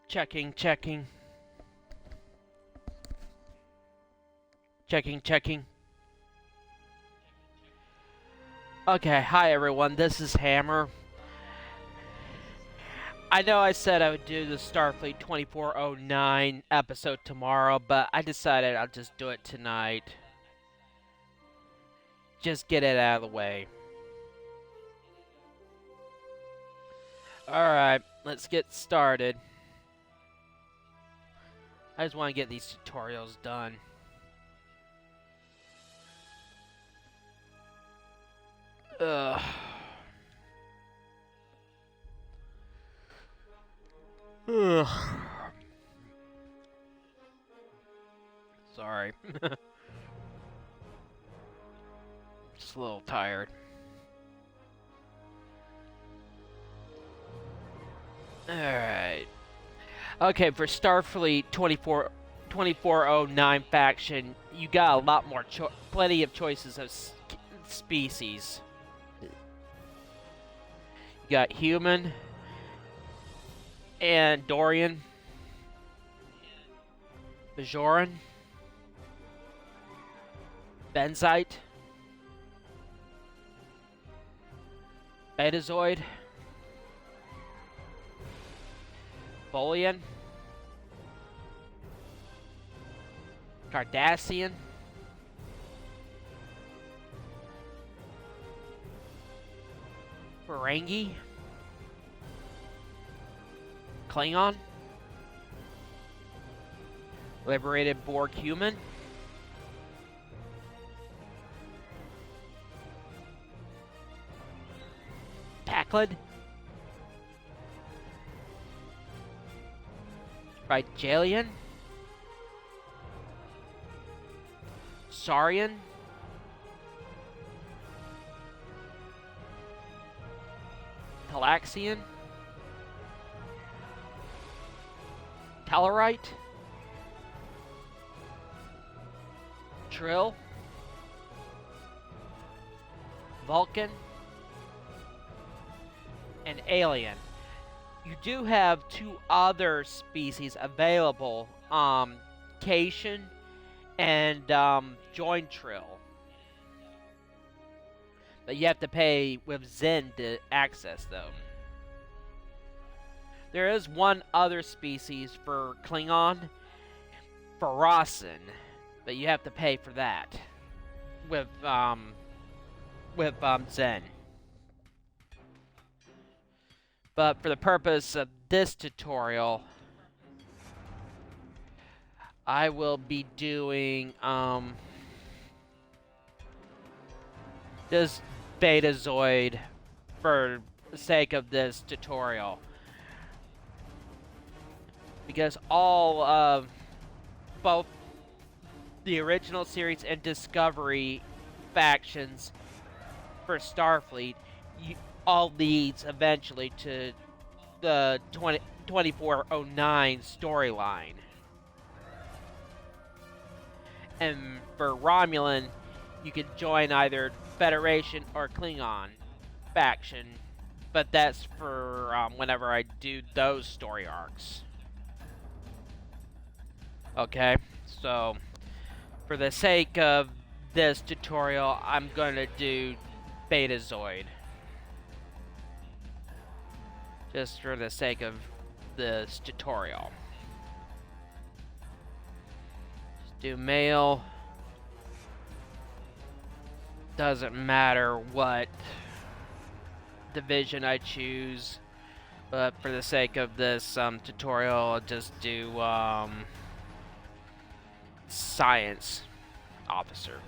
Checking, checking. Checking, checking. Okay, hi everyone, this is Hammer. I know I said I would do the Starfleet 2409 episode tomorrow, but I decided I'll just do it tonight. Just get it out of the way. Alright, let's get started. I just want to get these tutorials done. Ugh. Ugh. Sorry. Just a little tired. Alright. Okay, for Starfleet 2409 faction, you got a lot more plenty of choices of species. You got human, Andorian, Bajoran, Benzite, Betazoid, Bolian, Cardassian, Ferengi, Klingon, Liberated Borg Human, Taklid, Rigelian, Saurian, Talaxian, Tellarite, Trill, Vulcan, and Alien. You do have two other species available, Cation and Joint Trill. But you have to pay with Zen to access them. There is one other species for Klingon, Farasin, but you have to pay for that with Zen. But for the purpose of this tutorial, I will be doing this Betazoid for the sake of this tutorial. Because all of both the original series and Discovery factions for Starfleet all leads eventually to the 2409 storyline. And for Romulan, you can join either Federation or Klingon faction, but that's for whenever I do those story arcs. Okay, so for the sake of this tutorial, I'm going to do Betazoid. Just for the sake of this tutorial. Just do male. Doesn't matter what division I choose, but for the sake of this tutorial, I'll just do science officer.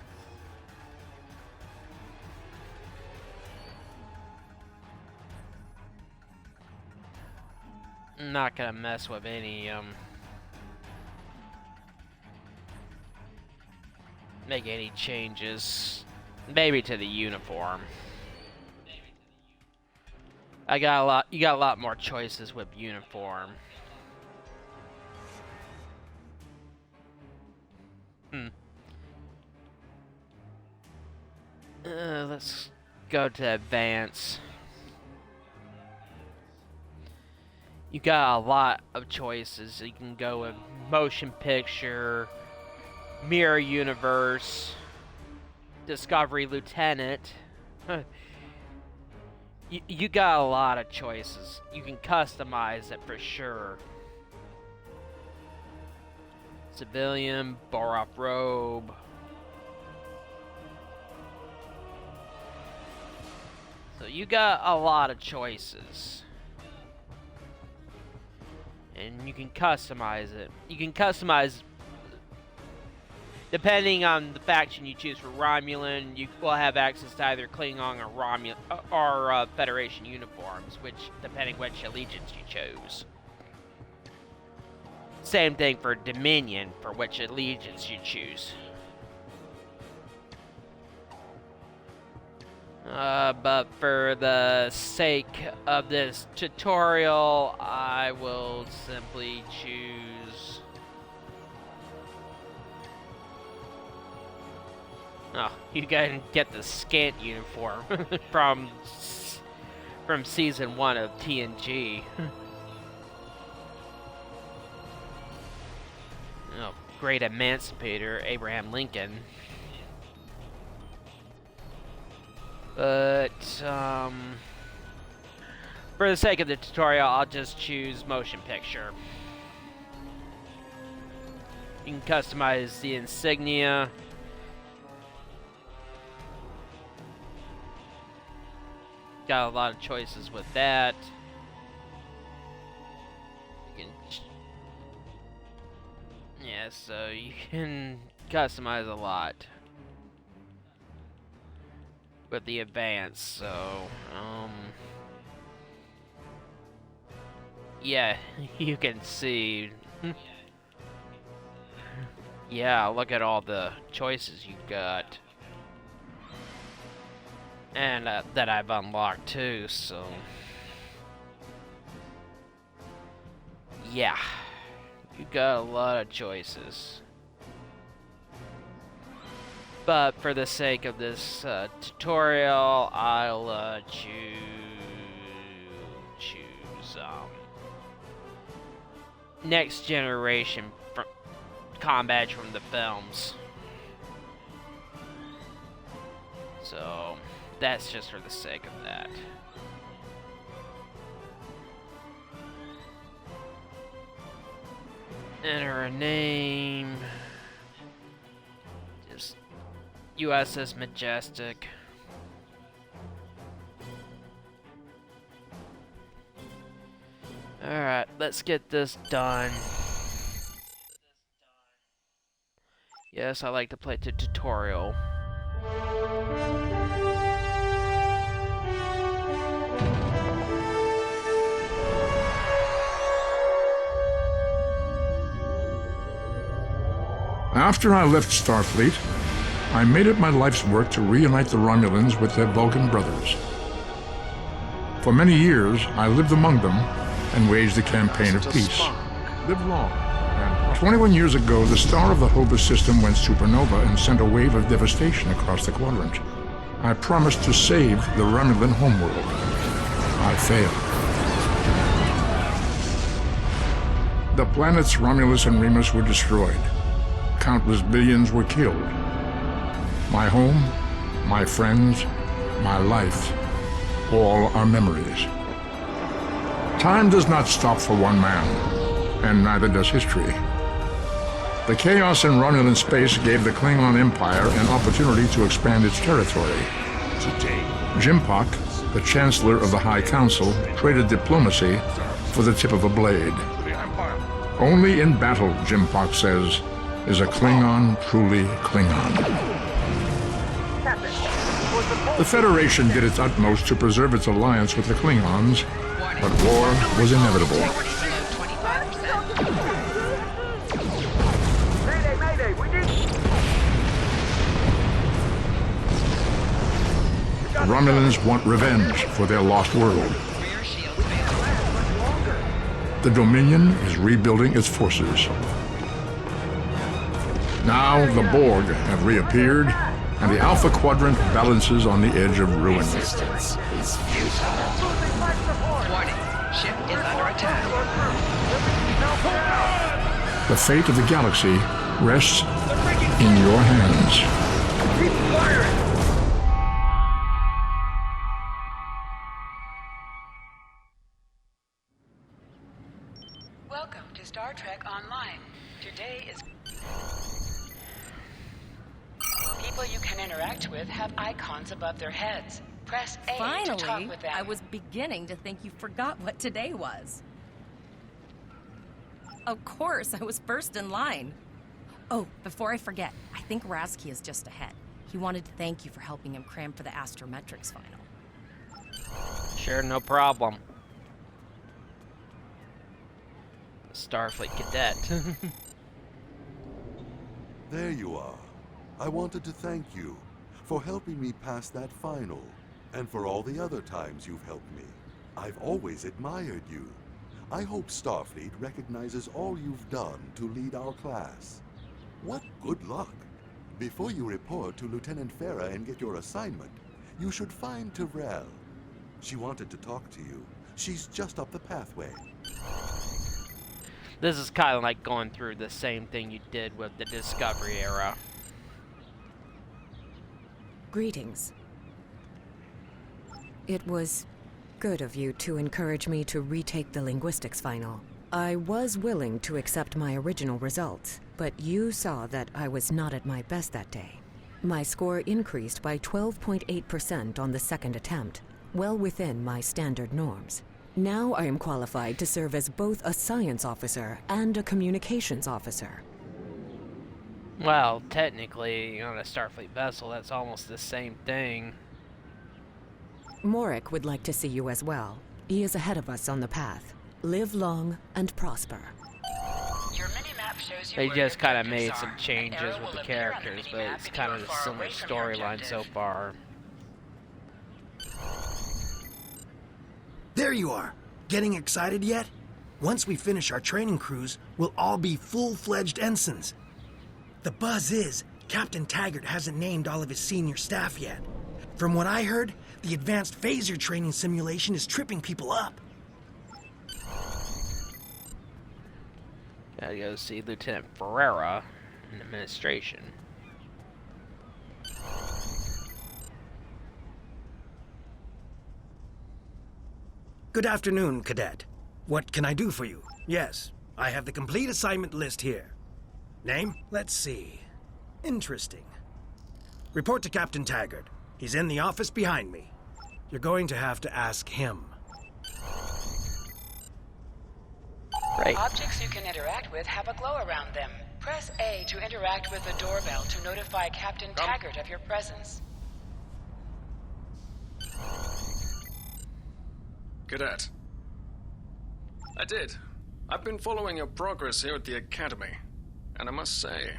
I'm not gonna mess with any make any changes. Maybe to the uniform. You got a lot more choices with uniform. Let's go to advance. You got a lot of choices. You can go with motion picture, mirror universe, Discovery Lieutenant. You got a lot of choices. You can customize it for sure. Civilian, Borg robe. So you got a lot of choices. And you can customize it. You can customize depending on the faction you choose. For Romulan, you will have access to either Klingon or Federation uniforms, which depending which allegiance you chose. Same thing for Dominion, for which allegiance you choose. But for the sake of this tutorial, I will simply choose... Oh, you can get the scant uniform from Season 1 of TNG. Oh, great emancipator, Abraham Lincoln. But, for the sake of the tutorial, I'll just choose motion picture. You can customize the insignia. Got a lot of choices with that. You can... Yeah, so you can customize a lot with the advance, so, yeah, you can see, yeah, look at all the choices you got, and that I've unlocked too, so, yeah, you got a lot of choices. But for the sake of this tutorial, I'll choose Next Generation combat from the films. So that's just for the sake of that. Enter a name. Just USS Majestic. Alright, let's get this done. Yes, I like to play the tutorial. After I left Starfleet, I made it my life's work to reunite the Romulans with their Vulcan brothers. For many years, I lived among them and waged a campaign of peace. Live long. And 21 years ago, the star of the Hova system went supernova and sent a wave of devastation across the quadrant. I promised to save the Romulan homeworld. I failed. The planets Romulus and Remus were destroyed. Countless billions were killed. My home, my friends, my life, all are memories. Time does not stop for one man, and neither does history. The chaos in Romulan space gave the Klingon Empire an opportunity to expand its territory. Today, Jimpak, the Chancellor of the High Council, traded diplomacy for the tip of a blade. Only in battle, Jimpak says, is a Klingon truly Klingon. The Federation did its utmost to preserve its alliance with the Klingons, but war was inevitable. The Romulans want revenge for their lost world. The Dominion is rebuilding its forces. Now the Borg have reappeared, and the Alpha Quadrant balances on the edge of ruin. Resistance is futile. Warning, ship is under attack. The fate of the galaxy rests in your hands. Keep firing! Welcome to Star Trek Online. Today is... People you can interact with have icons above their heads. Press A to talk Finally, with them. I was beginning to think you forgot what today was. Of course, I was first in line. Oh, before I forget, I think Rasky is just ahead. He wanted to thank you for helping him cram for the astrometrics final. Sure, no problem. Starfleet cadet. There you are. I wanted to thank you for helping me pass that final, and for all the other times you've helped me. I've always admired you. I hope Starfleet recognizes all you've done to lead our class. What good luck! Before you report to Lieutenant Farah and get your assignment, you should find Tyrell. She wanted to talk to you. She's just up the pathway. This is kind of like going through the same thing you did with the Discovery era. Greetings. It was good of you to encourage me to retake the linguistics final. I was willing to accept my original results, but you saw that I was not at my best that day. My score increased by 12.8% on the second attempt, well within my standard norms. Now I am qualified to serve as both a science officer and a communications officer. Well, technically, on a Starfleet vessel, that's almost the same thing. Morik would like to see you as well. He is ahead of us on the path. Live long and prosper. Your minimap shows you They where just your kind of objectives made are. some An changes arrow with the will appear on characters, but minimap it's if kind you of are a far similar away from your storyline so objective. far. There you are. Getting excited yet? Once we finish our training cruise, we'll all be full-fledged ensigns. The buzz is, Captain Taggart hasn't named all of his senior staff yet. From what I heard, the advanced phaser training simulation is tripping people up. Gotta go see Lieutenant Ferreira in administration. Good afternoon, Cadet. What can I do for you? Yes, I have the complete assignment list here. Name? Let's see. Interesting. Report to Captain Taggart. He's in the office behind me. You're going to have to ask him. Right. Objects you can interact with have a glow around them. Press A to interact with the doorbell to notify Captain Taggart of your presence. Cadet. I did. I've been following your progress here at the Academy, and I must say,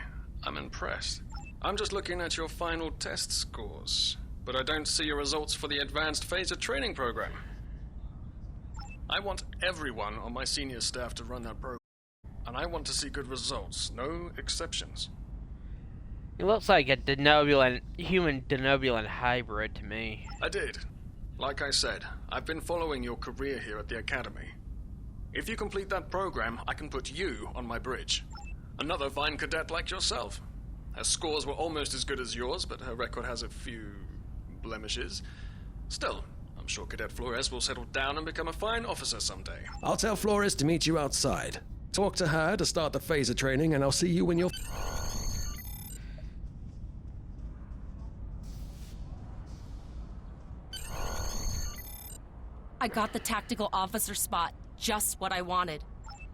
I'm impressed. I'm just looking at your final test scores, but I don't see your results for the Advanced Phaser Training Program. I want everyone on my senior staff to run that program, and I want to see good results, no exceptions. It looks like a human denobulan hybrid to me. I did. Like I said, I've been following your career here at the Academy. If you complete that program, I can put you on my bridge. Another fine cadet like yourself. Her scores were almost as good as yours, but her record has a few blemishes. Still, I'm sure Cadet Flores will settle down and become a fine officer someday. I'll tell Flores to meet you outside. Talk to her to start the phaser training, and I'll see you when you're... I got the tactical officer spot. Just what I wanted.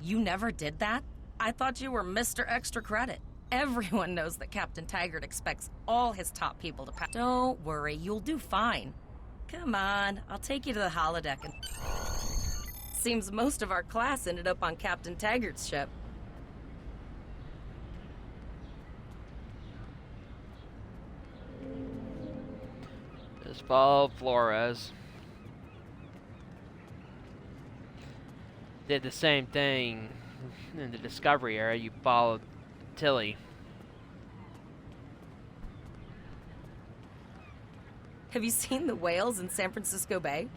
You never did that? I thought you were Mr. Extra Credit. Everyone knows that Captain Taggart expects all his top people to pass. Don't worry, you'll do fine. Come on, I'll take you to the holodeck and... Seems most of our class ended up on Captain Taggart's ship. Just follow Flores. Did the same thing in the Discovery era. You followed Tilly. Have you seen the whales in San Francisco Bay?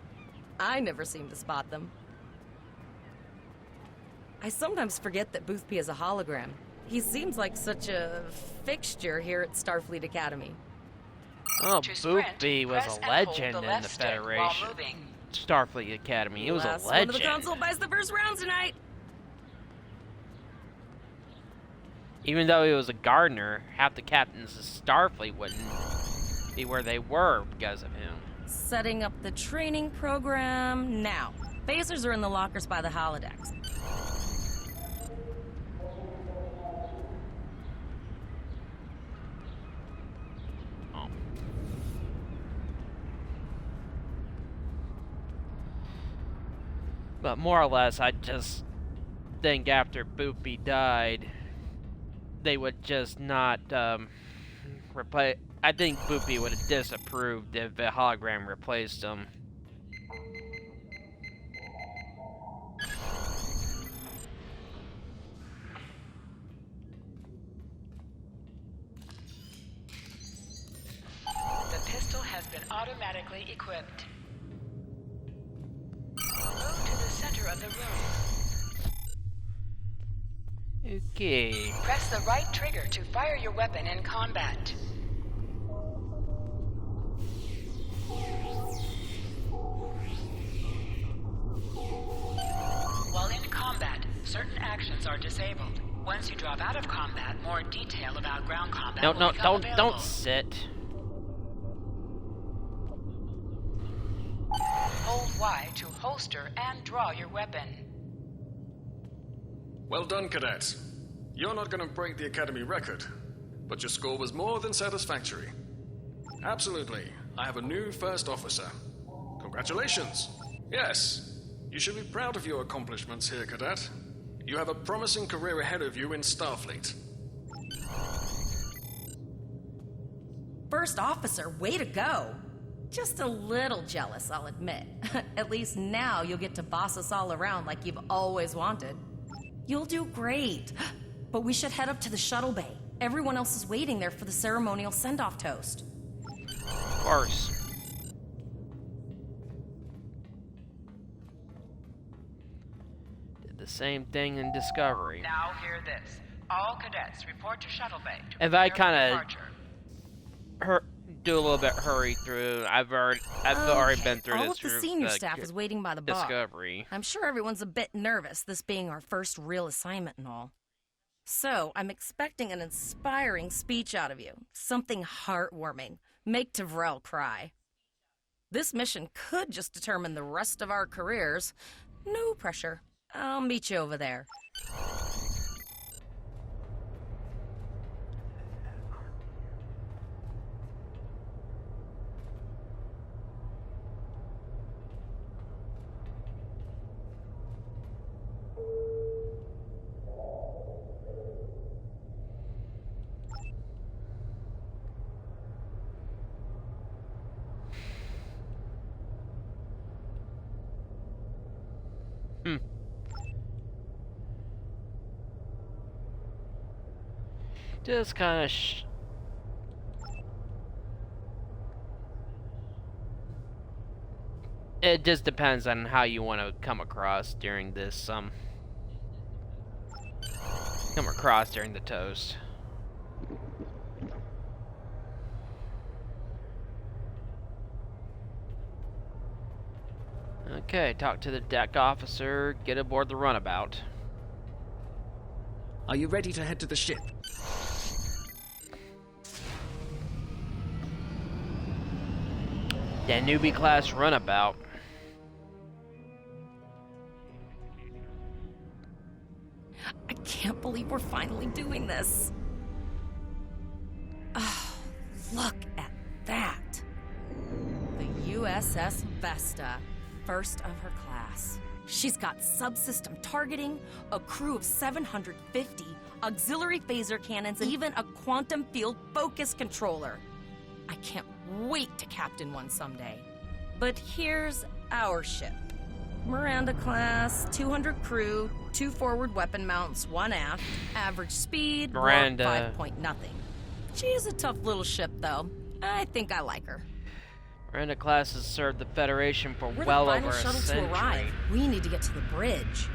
I never seem to spot them. I sometimes forget that Boothby is a hologram. He seems like such a fixture here at Starfleet Academy. Oh, To sprint, Boothby was press a and legend hold the in the left stick while Federation. moving. Starfleet Academy. He was a Last one legend. of the console buys the first round tonight. Even though he was a gardener, half the captains of Starfleet wouldn't be where they were because of him. Setting up the training program now. Phasers are in the lockers by the holodecks. Oh. But more or less, I just think after Boothby died, they would just not replace. I think Boothby would have disapproved if a hologram replaced him. The pistol has been automatically equipped. Move to the center of the room. Okay. Press the right trigger to fire your weapon in combat. While in combat, certain actions are disabled. Once you drop out of combat, more detail about ground combat No, will no, become don't available. sit. Hold Y to holster and draw your weapon. Well done, cadets. You're not going to break the Academy record, but your score was more than satisfactory. Absolutely. I have a new first officer. Congratulations. Yes, you should be proud of your accomplishments here, cadet. You have a promising career ahead of you in Starfleet. First officer, way to go. Just a little jealous, I'll admit. At least now you'll get to boss us all around like you've always wanted. You'll do great. But we should head up to the shuttle bay. Everyone else is waiting there for the ceremonial send-off toast. Of course. Did the same thing in Discovery. Now hear this. All cadets report to shuttle bay to If I prepare for kind departure. of do a little bit hurry through, I've already been through All this of the through senior staff is waiting by the bar. Discovery. I'm sure everyone's a bit nervous, this being our first real assignment and all. So, I'm expecting an inspiring speech out of you. Something heartwarming. Make Tavrel cry. This mission could just determine the rest of our careers. No pressure. I'll meet you over there. Just kind of it just depends on how you want to come across during this during the toast. Okay, talk to the deck officer, get aboard the runabout. Are you ready to head to the ship? Danube class runabout. I can't believe we're finally doing this. Oh, look at that. The USS Vesta, first of her class. She's got subsystem targeting, a crew of 750, auxiliary phaser cannons, and even a quantum field focus controller. I can't wait to captain one someday. But here's our ship. Miranda class, 200 crew, 2 forward weapon mounts, 1 aft, average speed, Miranda. 5 point nothing. She's a tough little ship, though. I think I like her. Miranda class has served the Federation for We're well the final over a shuttle century. to arrive. We need to get to the bridge.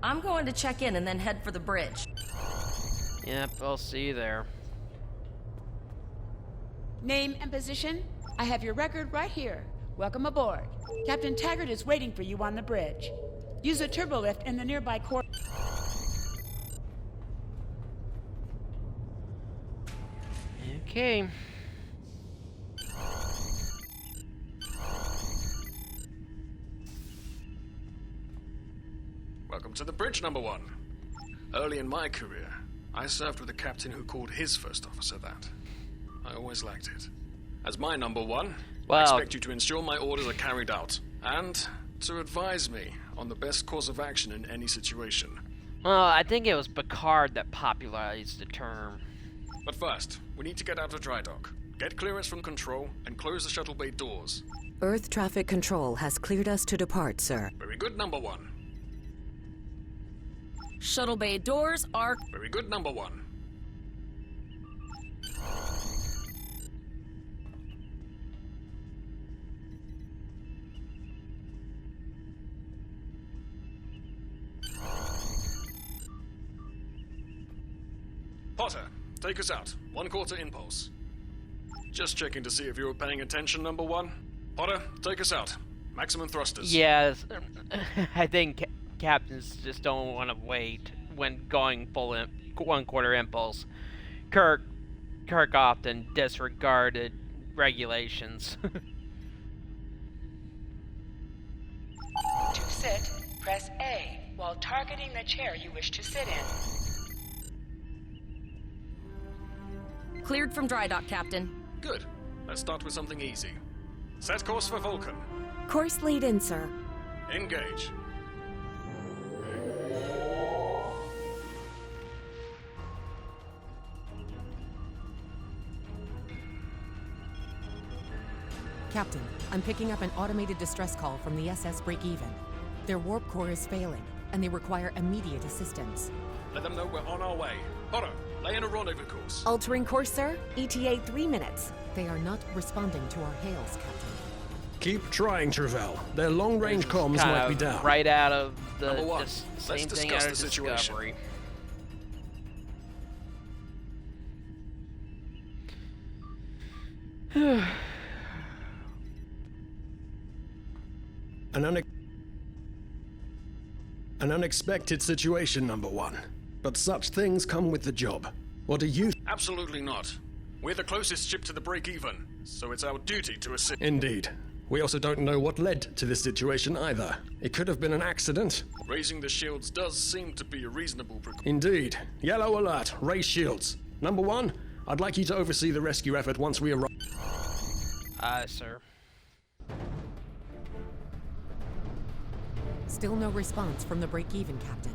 I'm going to check in and then head for the bridge. Yep, I'll see you there. Name and position? I have your record right here. Welcome aboard. Captain Taggart is waiting for you on the bridge. Use a turbolift in the nearby core. Okay. Welcome to the bridge, number one. Early in my career, I served with a captain who called his first officer that. I always liked it. As my number one, I expect you to ensure my orders are carried out, and to advise me on the best course of action in any situation. Well, I think it was Picard that popularized the term. But first, we need to get out of dry dock, get clearance from control, and close the shuttle bay doors. Earth Traffic Control has cleared us to depart, sir. Very good, number one. Shuttle bay doors are... Very good, number one. Potter, take us out. 1/4 impulse. Just checking to see if you were paying attention, number one. Potter, take us out. Maximum thrusters. Yes, I think captains just don't want to wait when going full 1/4 impulse. Kirk often disregarded regulations. To sit, press A while targeting the chair you wish to sit in. Cleared from dry dock, Captain. Good. Let's start with something easy. Set course for Vulcan. Course lead in, sir. Engage. Captain, I'm picking up an automated distress call from the SS Break-Even. Their warp core is failing, and they require immediate assistance. Let them know we're on our way. Potter, lay in a rendezvous course. Altering course, sir. ETA 3 minutes. They are not responding to our hails, Captain. Keep trying, Travell. Their long-range comms kind might of be down. right out of the Number one, same let's thing discuss out of the situation. Discovery. An unexpected situation, number one. But such things come with the job. What do you... Absolutely not. We're the closest ship to the break-even, so it's our duty to assist. Indeed. We also don't know what led to this situation either. It could have been an accident. Raising the shields does seem to be a reasonable precaution. Indeed. Yellow alert. Raise shields. Number one, I'd like you to oversee the rescue effort once we arrive. Aye, sir. Still no response from the Break-Even, Captain.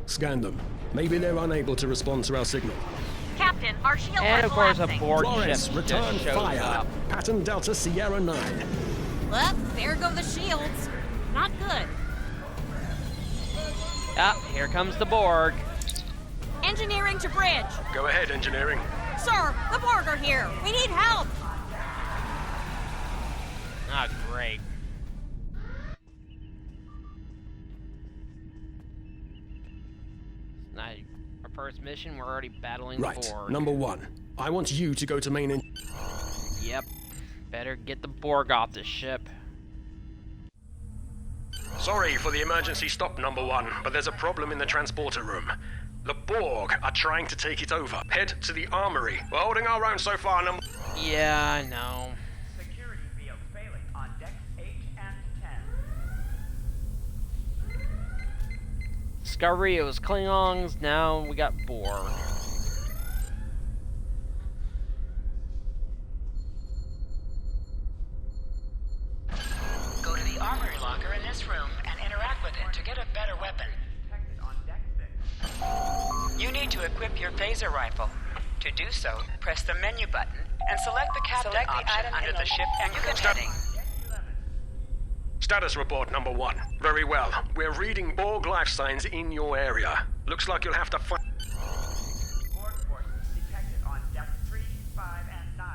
Scan them. Maybe they're unable to respond to our signal. Captain, our shields And are of course a collapsing. Borg Flores, ship return just shows fire. up. Pattern Delta Sierra 9. Well, there go the shields. Not good. Ah, here comes the Borg. Engineering to bridge. Go ahead, engineering. Sir, the Borg are here. We need help. Ah, great. Now, our first mission, we're already battling the Right. Borg. Number one, I want you to go to main engine. Yep. Better get the Borg off the ship. Sorry for the emergency stop, number one, but there's a problem in the transporter room. The Borg are trying to take it over. Head to the armory. We're holding our own so far, number... Yeah, I know. Security field failing on decks 8 and 10. Discovery, it was Klingons, now we got Borg. Go to the armory locker in this room and interact with it to get a better weapon. Detected on deck 6. You need to equip your phaser rifle. To do so, press the menu button and select the captain option under the ship and you can heading. Status report, number one. Very well. We're reading Borg life signs in your area. Looks like you'll have to find... Borg forces detected on deck 3, 5, and 9.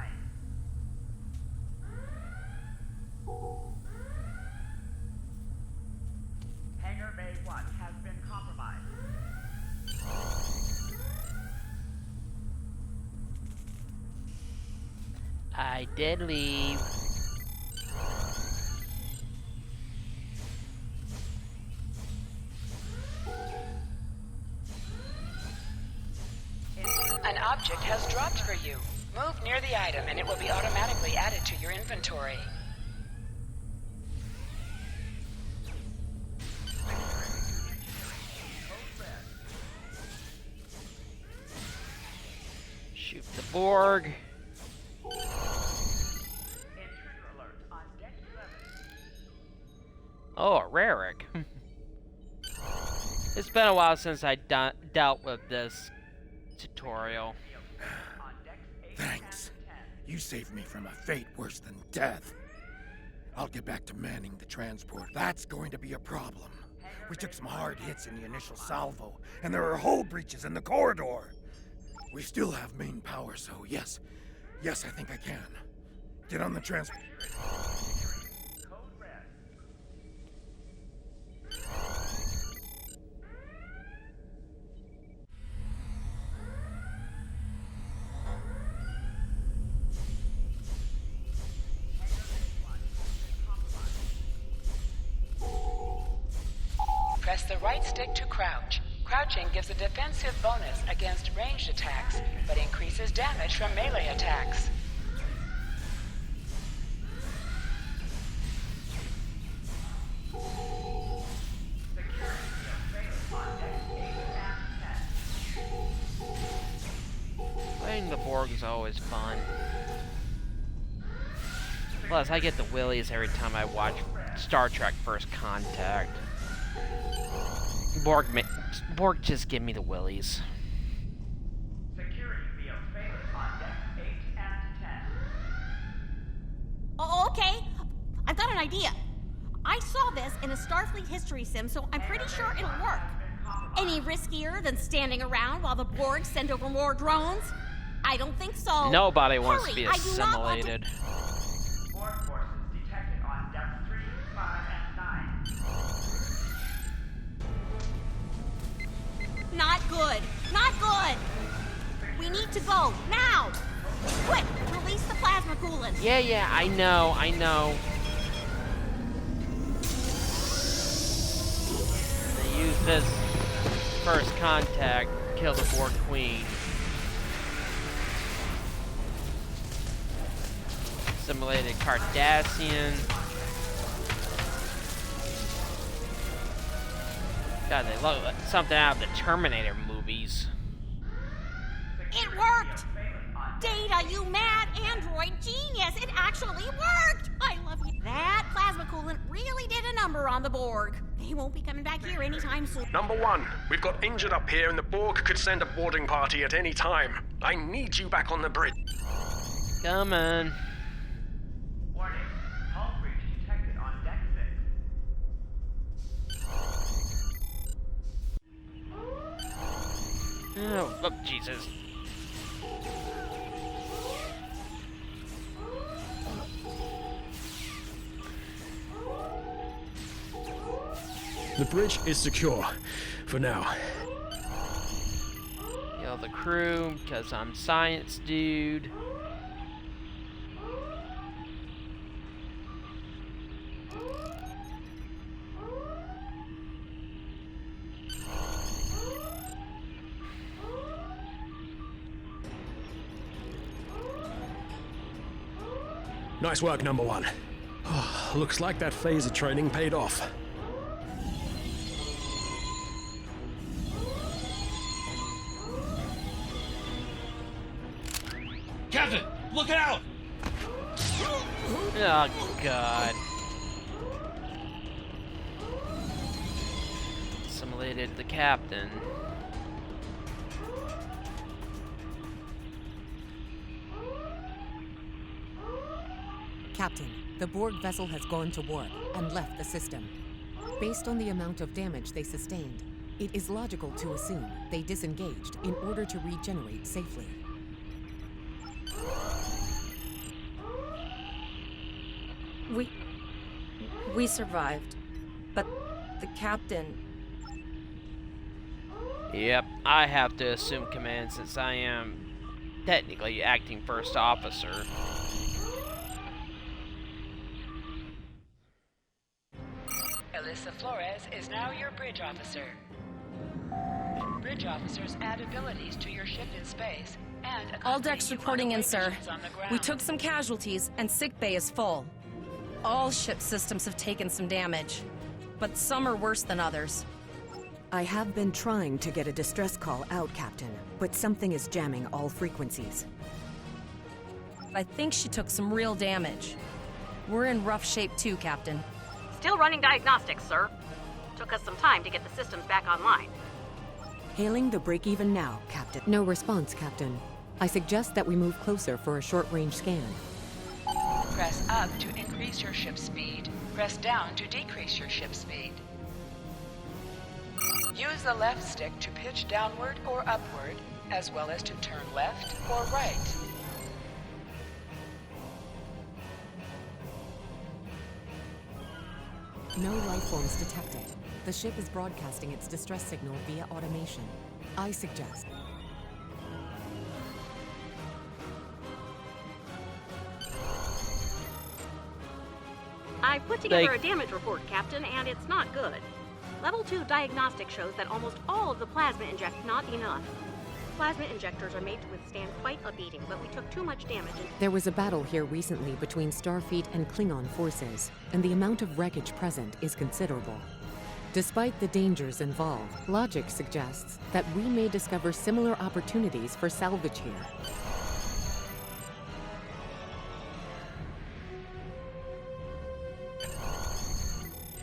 Hangar bay 1 has been compromised. I did leave. An object has dropped for you. Move near the item and it will be automatically added to your inventory. Shoot the Borg. Intruder alert on deck 11. Oh, a Raric. It's been a while since I dealt with this tutorial. Thanks. You saved me from a fate worse than death. I'll get back to manning the transport. That's going to be a problem. We took some hard hits in the initial salvo, and there are hull breaches in the corridor. We still have main power, so yes, I think I can. Get on the transport. Code red. Press the right stick to crouch. Crouching gives a defensive bonus against ranged attacks, but increases damage from melee attacks. Playing the Borg is always fun. Plus, I get the willies every time I watch Star Trek First Contact. Borg just give me the willies. Security field failure on deck 8 and 10. Oh, okay. I've got an idea. I saw this in a Starfleet history sim, so I'm pretty sure it'll work. Any riskier than standing around while the Borg send over more drones? I don't think so. Nobody wants to Hurry, be I do not want to- assimilated. Borg forces detected on depth 3, 5, and 9. Not good. Not good. We need to go now. Quick, release the plasma coolant. Yeah, I know. They use this First Contact to kill the Borg Queen. Simulated Cardassian. God, they look like something out of the Terminator movies. It worked. Data, you mad android genius. It actually worked. I love you. That plasma coolant really did a number on the Borg. They won't be coming back here anytime soon. Number 1, we've got injured up here and the Borg could send a boarding party at any time. I need you back on the bridge. Come on. Warning, hull breach detected on deck 6. Oh, Jesus. The bridge is secure, for now. Kill the crew, because I'm science dude. Nice work, number 1. Looks like that phaser training paid off. Captain, look out! Oh, God. Simulated the captain. Captain, the Borg vessel has gone to warp and left the system. Based on the amount of damage they sustained, it is logical to assume they disengaged in order to regenerate safely. We survived, but the captain, Yep, I have to assume command since I am technically acting first officer. Alyssa Flores is now your bridge officer. Bridge officers add abilities to your ship in space and All decks reporting in, sir. We took some casualties, and sickbay is full. All ship systems have taken some damage, but some are worse than others. I have been trying to get a distress call out, Captain, but something is jamming all frequencies. I think she took some real damage. We're in rough shape too, Captain. Still running diagnostics, sir. Took us some time to get the systems back online. Hailing the break-even now, Captain. No response, Captain. I suggest that we move closer for a short-range scan. Press up to increase your ship speed. Press down to decrease your ship speed. Use the left stick to pitch downward or upward, as well as to turn left or right. No life forms detected. The ship is broadcasting its distress signal via automation. I suggest... I put together a damage report, Captain, and it's not good. Level 2 diagnostic shows that almost all of the plasma inject not enough. Plasma injectors are made to withstand quite a beating, but we took too much damage and... There was a battle here recently between Starfleet and Klingon forces, and the amount of wreckage present is considerable. Despite the dangers involved, logic suggests that we may discover similar opportunities for salvage here.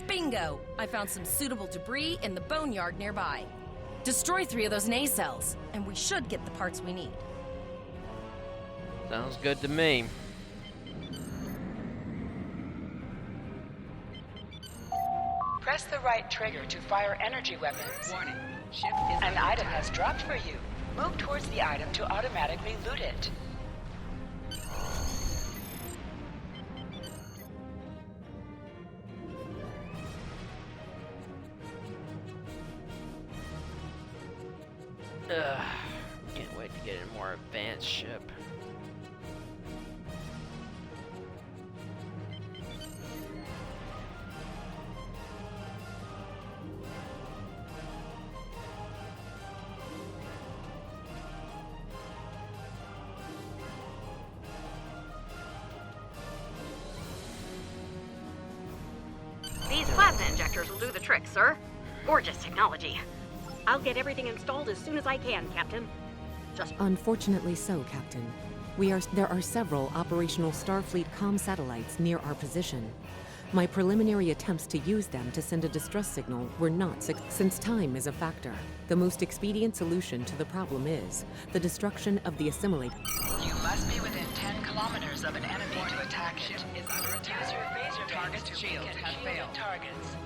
Bingo! I found some suitable debris in the boneyard nearby. Destroy 3 of those nacelles, and we should get the parts we need. Sounds good to me. Press the right trigger to fire energy weapons. Warning. Ship is An item has dropped for you. Move towards the item to automatically loot it. Ugh. Can't wait to get a more advanced ship. These plasma injectors will do the trick, sir. Gorgeous technology. I'll get everything installed as soon as I can, Captain. Just... Unfortunately so, Captain. There are several operational Starfleet comm satellites near our position. My preliminary attempts to use them to send a distress signal were not since time is a factor. The most expedient solution to the problem is the destruction of the assimilate. You must be within 10 kilometers of an enemy to attack it. Use your phaser targets to shield targets.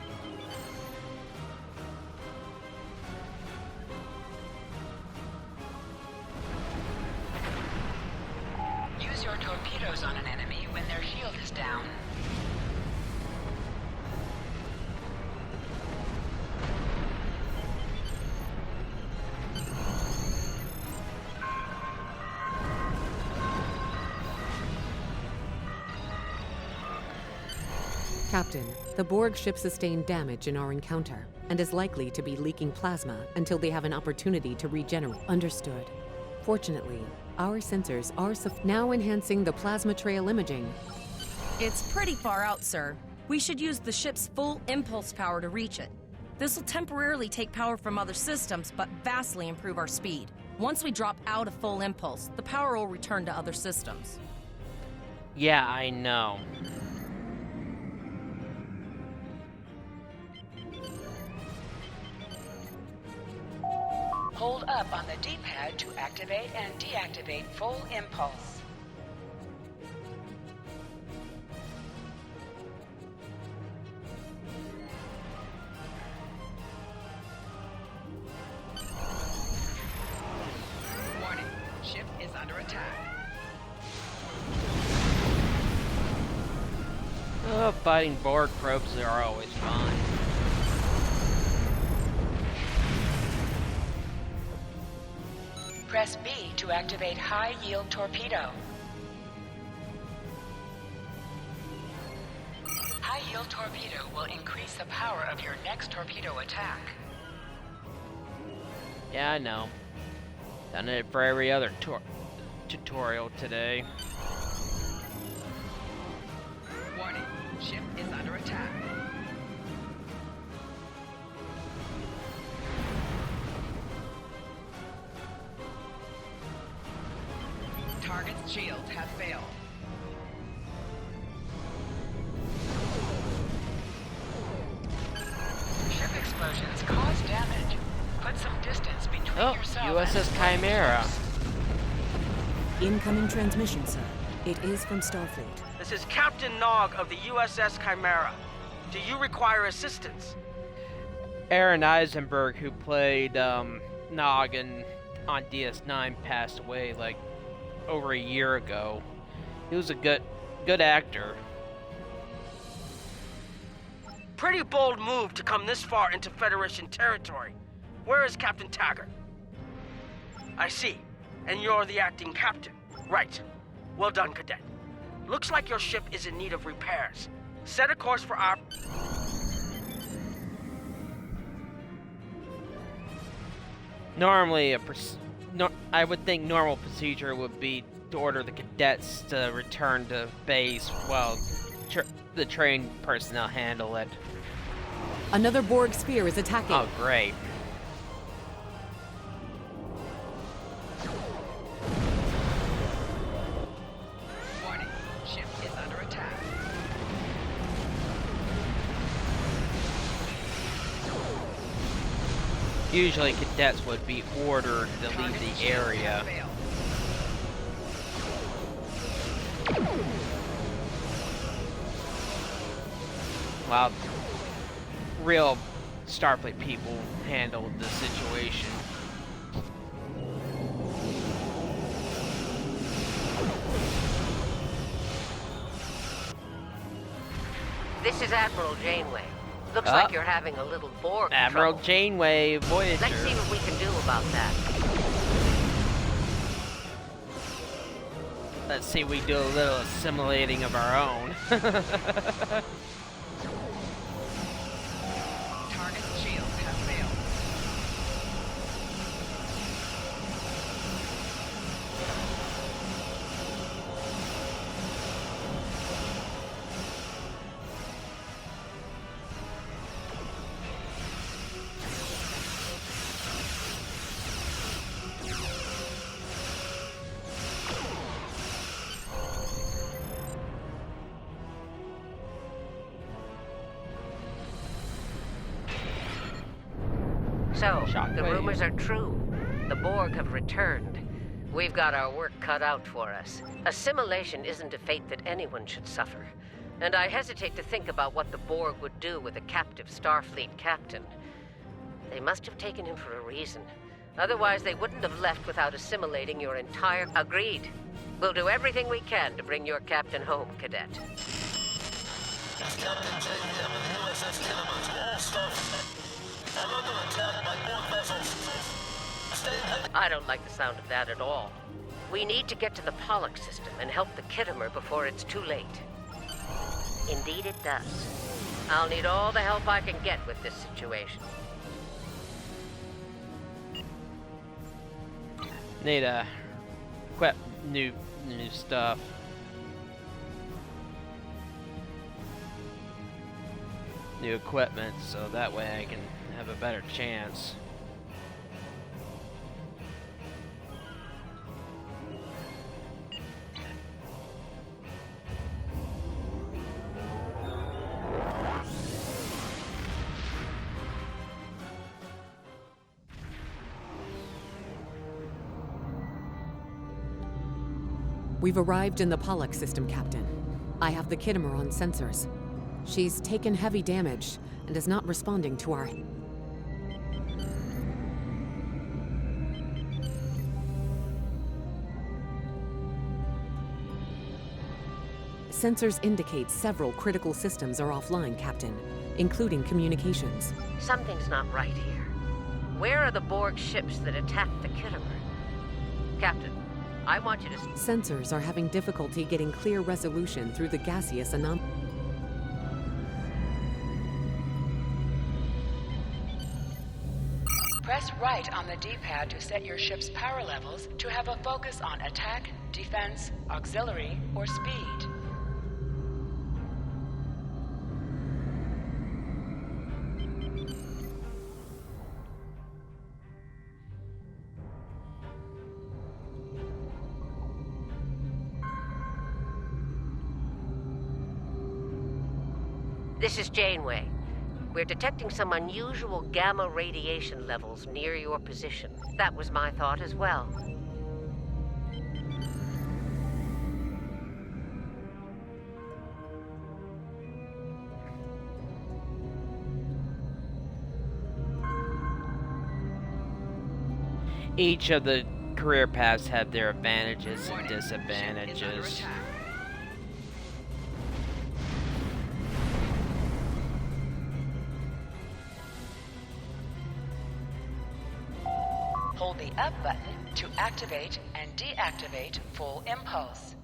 Use your torpedoes on an enemy when their shield is down. Captain, the Borg ship sustained damage in our encounter and is likely to be leaking plasma until they have an opportunity to regenerate. Understood. Fortunately, our sensors are now enhancing the plasma trail imaging. It's pretty far out, sir. We should use the ship's full impulse power to reach it. This will temporarily take power from other systems, but vastly improve our speed. Once we drop out of full impulse, the power will return to other systems. Yeah, I know. Hold up on the D-pad to activate and deactivate full impulse. Warning. Ship is under attack. Oh, fighting Borg probes are always fun. Press B to activate high-yield torpedo. High-yield torpedo will increase the power of your next torpedo attack. Yeah, I know. Done it for every other tutorial today. Warning, ship is under attack. Target's shields have failed. Ship explosions cause damage. Put some distance between yourself USS Chimera. Incoming transmission, sir. It is from Starfleet. This is Captain Nog of the USS Chimera. Do you require assistance? Aaron Eisenberg, who played Nog on DS9, passed away like over a year ago. He was a good actor. Pretty bold move to come this far into Federation territory. Where is Captain Taggart? I see. And you're the acting captain. Right. Well done, Cadet. Looks like your ship is in need of repairs. Set a course for our... Normally, I would think normal procedure would be to order the cadets to return to base while the trained personnel handle it. Another Borg sphere is attacking. Oh, great. Warning, ship is under attack. Usually cadets would be ordered to leave the area. While real Starfleet people handled the situation. This is Admiral Janeway. Looks like you're having a little Borg Admiral trouble. Janeway, Voyager. Let's see what we can do about that. Let's see, we do a little assimilating of our own. Target's shields have failed. So, Shockwave. the rumors are true. The Borg have returned. We've got our work cut out for us. Assimilation isn't a fate that anyone should suffer. And I hesitate to think about what the Borg would do with a captive Starfleet captain. They must have taken him for a reason. Otherwise, they wouldn't have left without assimilating your entire... Agreed. We'll do everything we can to bring your captain home, Cadet. Captain JVM and USS Kinema to all Starfleet. I'm under attack by Borg vessels. I don't like the sound of that at all. We need to get to the Pollock system and help the Kittimer before it's too late. Indeed it does. I'll need all the help I can get with this situation. Need to equip new stuff. New equipment, so that way I can have a better chance. We've arrived in the Pollock system, Captain. I have the Kittimer on sensors. She's taken heavy damage and is not responding to our... Sensors indicate several critical systems are offline, Captain, including communications. Something's not right here. Where are the Borg ships that attacked the Kittimer? Captain, I want you to... Sensors are having difficulty getting clear resolution through the gaseous anomaly. Press right on the D-pad to set your ship's power levels to have a focus on attack, defense, auxiliary, or speed. This is Janeway. We're detecting some unusual gamma radiation levels near your position. That was my thought as well. Each of the career paths have their advantages and disadvantages. Hold the up button to activate and deactivate full impulse.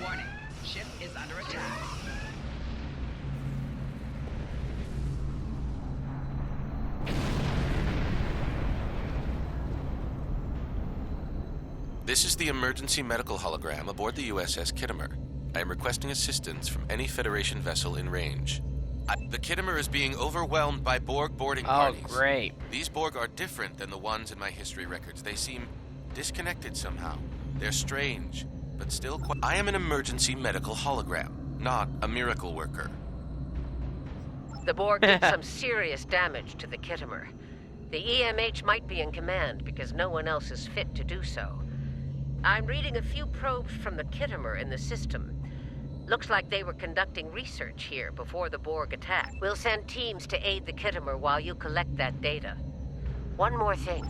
Warning, ship is under attack. This is the emergency medical hologram aboard the USS Kittimer. I am requesting assistance from any Federation vessel in range. The Kittimer is being overwhelmed by Borg boarding parties. Oh, great. These Borg are different than the ones in my history records. They seem disconnected somehow. They're strange, but still quite... I am an emergency medical hologram, not a miracle worker. The Borg did some serious damage to the Kittimer. The EMH might be in command because no one else is fit to do so. I'm reading a few probes from the Kittimer in the system. Looks like they were conducting research here before the Borg attack. We'll send teams to aid the Kittimer while you collect that data. One more thing.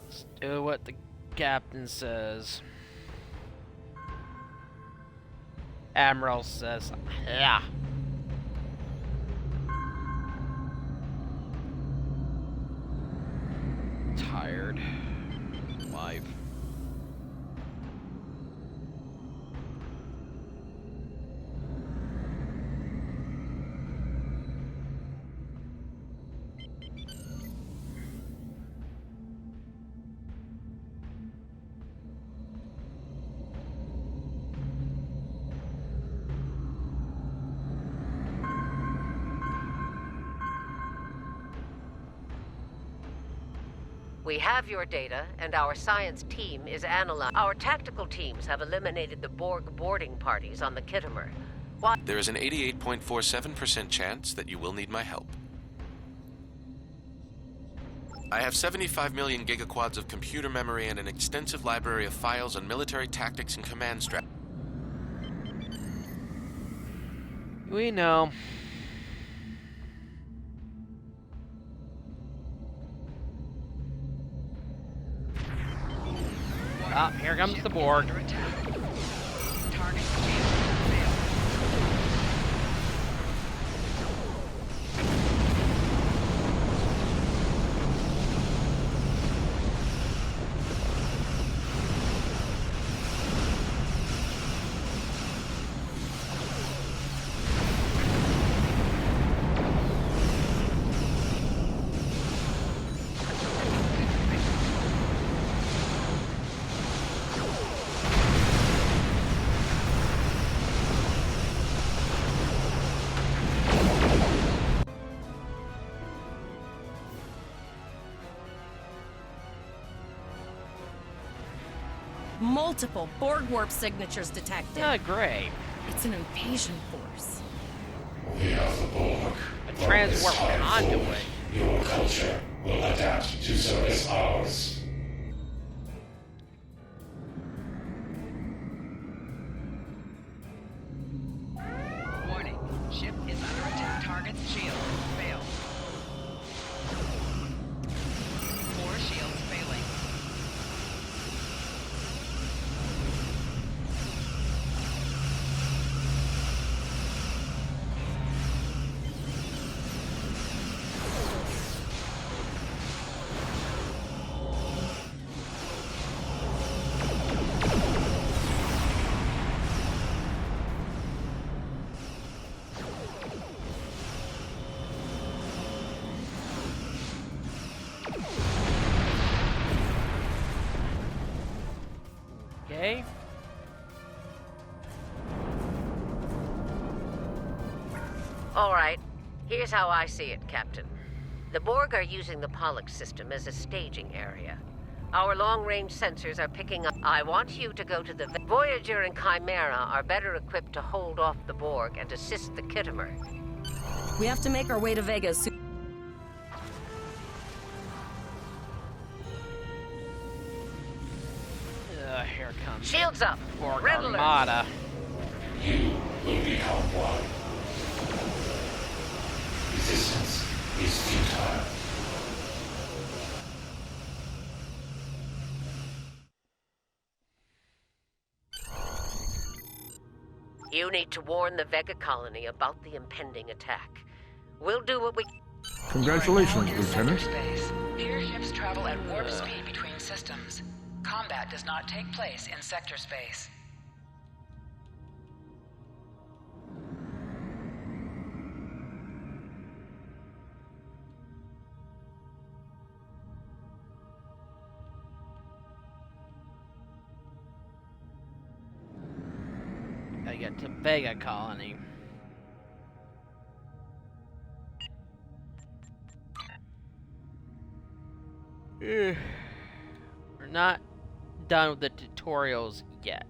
Let's do what the captain says. Admiral says, yeah. Tired. Life. We have your data, and our science team is analyzing. Our tactical teams have eliminated the Borg boarding parties on the Kittimer. There is an 88.47% chance that you will need my help. I have 75 million gigaquads of computer memory and an extensive library of files on military tactics and command strategy. We know. Ah, here comes the Borg. Multiple Borg warp signatures detected. Oh, great. It's an invasion force. We are the Borg. A transwarp conduit. Your culture will adapt to service ours. Warning, ship is under attack. Target's shield failed. All right. Here's how I see it, Captain. The Borg are using the Pollux system as a staging area. Our long-range sensors are picking up. I want you to go to the... Voyager and Chimera are better equipped to hold off the Borg and assist the Kittimer. We have to make our way to Vega soon. Here comes Shields up. Borg Red alert. Armada. You will become one. Resistance is futile. You need to warn the Vega colony about the impending attack. We'll do what we... Congratulations, Lieutenant. Space. Here ships travel at warp speed between systems. Combat does not take place in sector space. Gotta get to Vega colony. We're not done with the tutorials yet.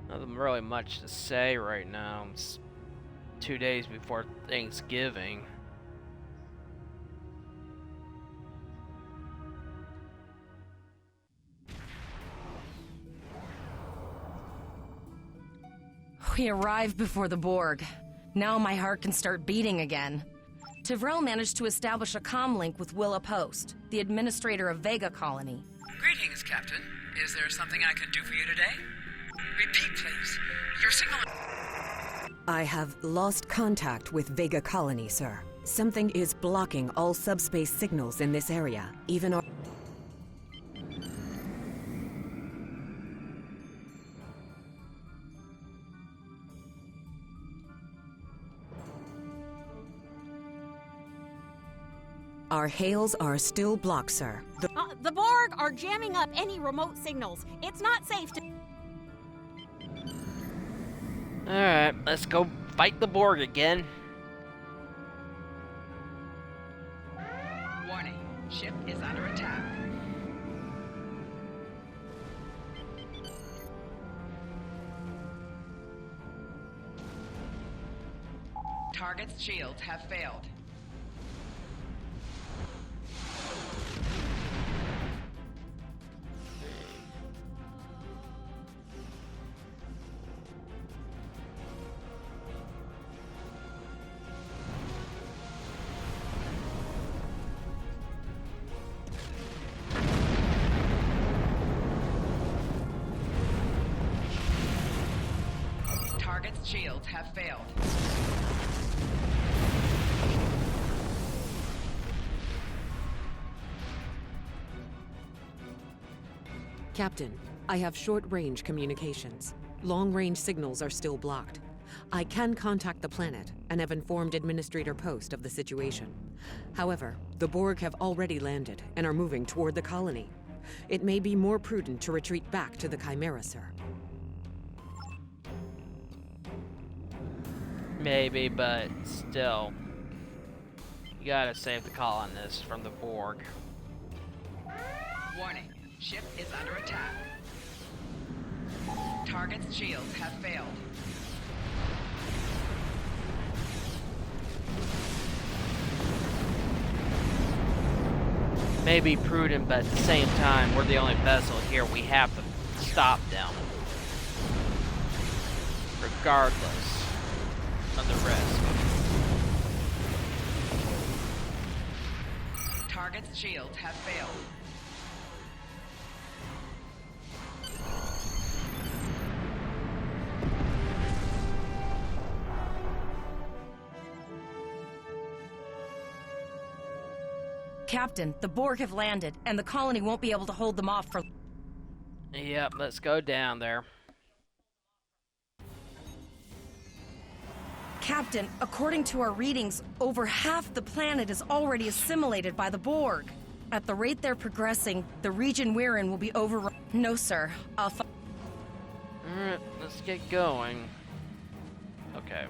Nothing really much to say right now. It's 2 days before Thanksgiving. We arrived before the Borg. Now my heart can start beating again. Tivrell managed to establish a comm link with Willa Post, the administrator of Vega Colony. Greetings, Captain. Is there something I can do for you today? Repeat, please. Your signal... I have lost contact with Vega Colony, sir. Something is blocking all subspace signals in this area, even our... Our hails are still blocked, sir. The Borg are jamming up any remote signals. It's not safe to... Alright, let's go fight the Borg again. Warning, ship is under attack. Target's shields have failed. Target's shields have failed. Captain, I have short-range communications. Long-range signals are still blocked. I can contact the planet and have informed Administrator Post of the situation. However, the Borg have already landed and are moving toward the colony. It may be more prudent to retreat back to the Chimera, sir. Maybe, but still. You gotta save the colonists from the Borg. Warning, ship is under attack. Target's shields have failed. May be prudent, but at the same time, we're the only vessel here. We have to stop them. Regardless. of the risk. Target's shields have failed. Captain, the Borg have landed, and the colony won't be able to hold them off for... Yep, let's go down there. Captain, according to our readings, over half the planet is already assimilated by the Borg. At the rate they're progressing, the region we're in will be overrun. No, sir. Alright, let's get going. Okay.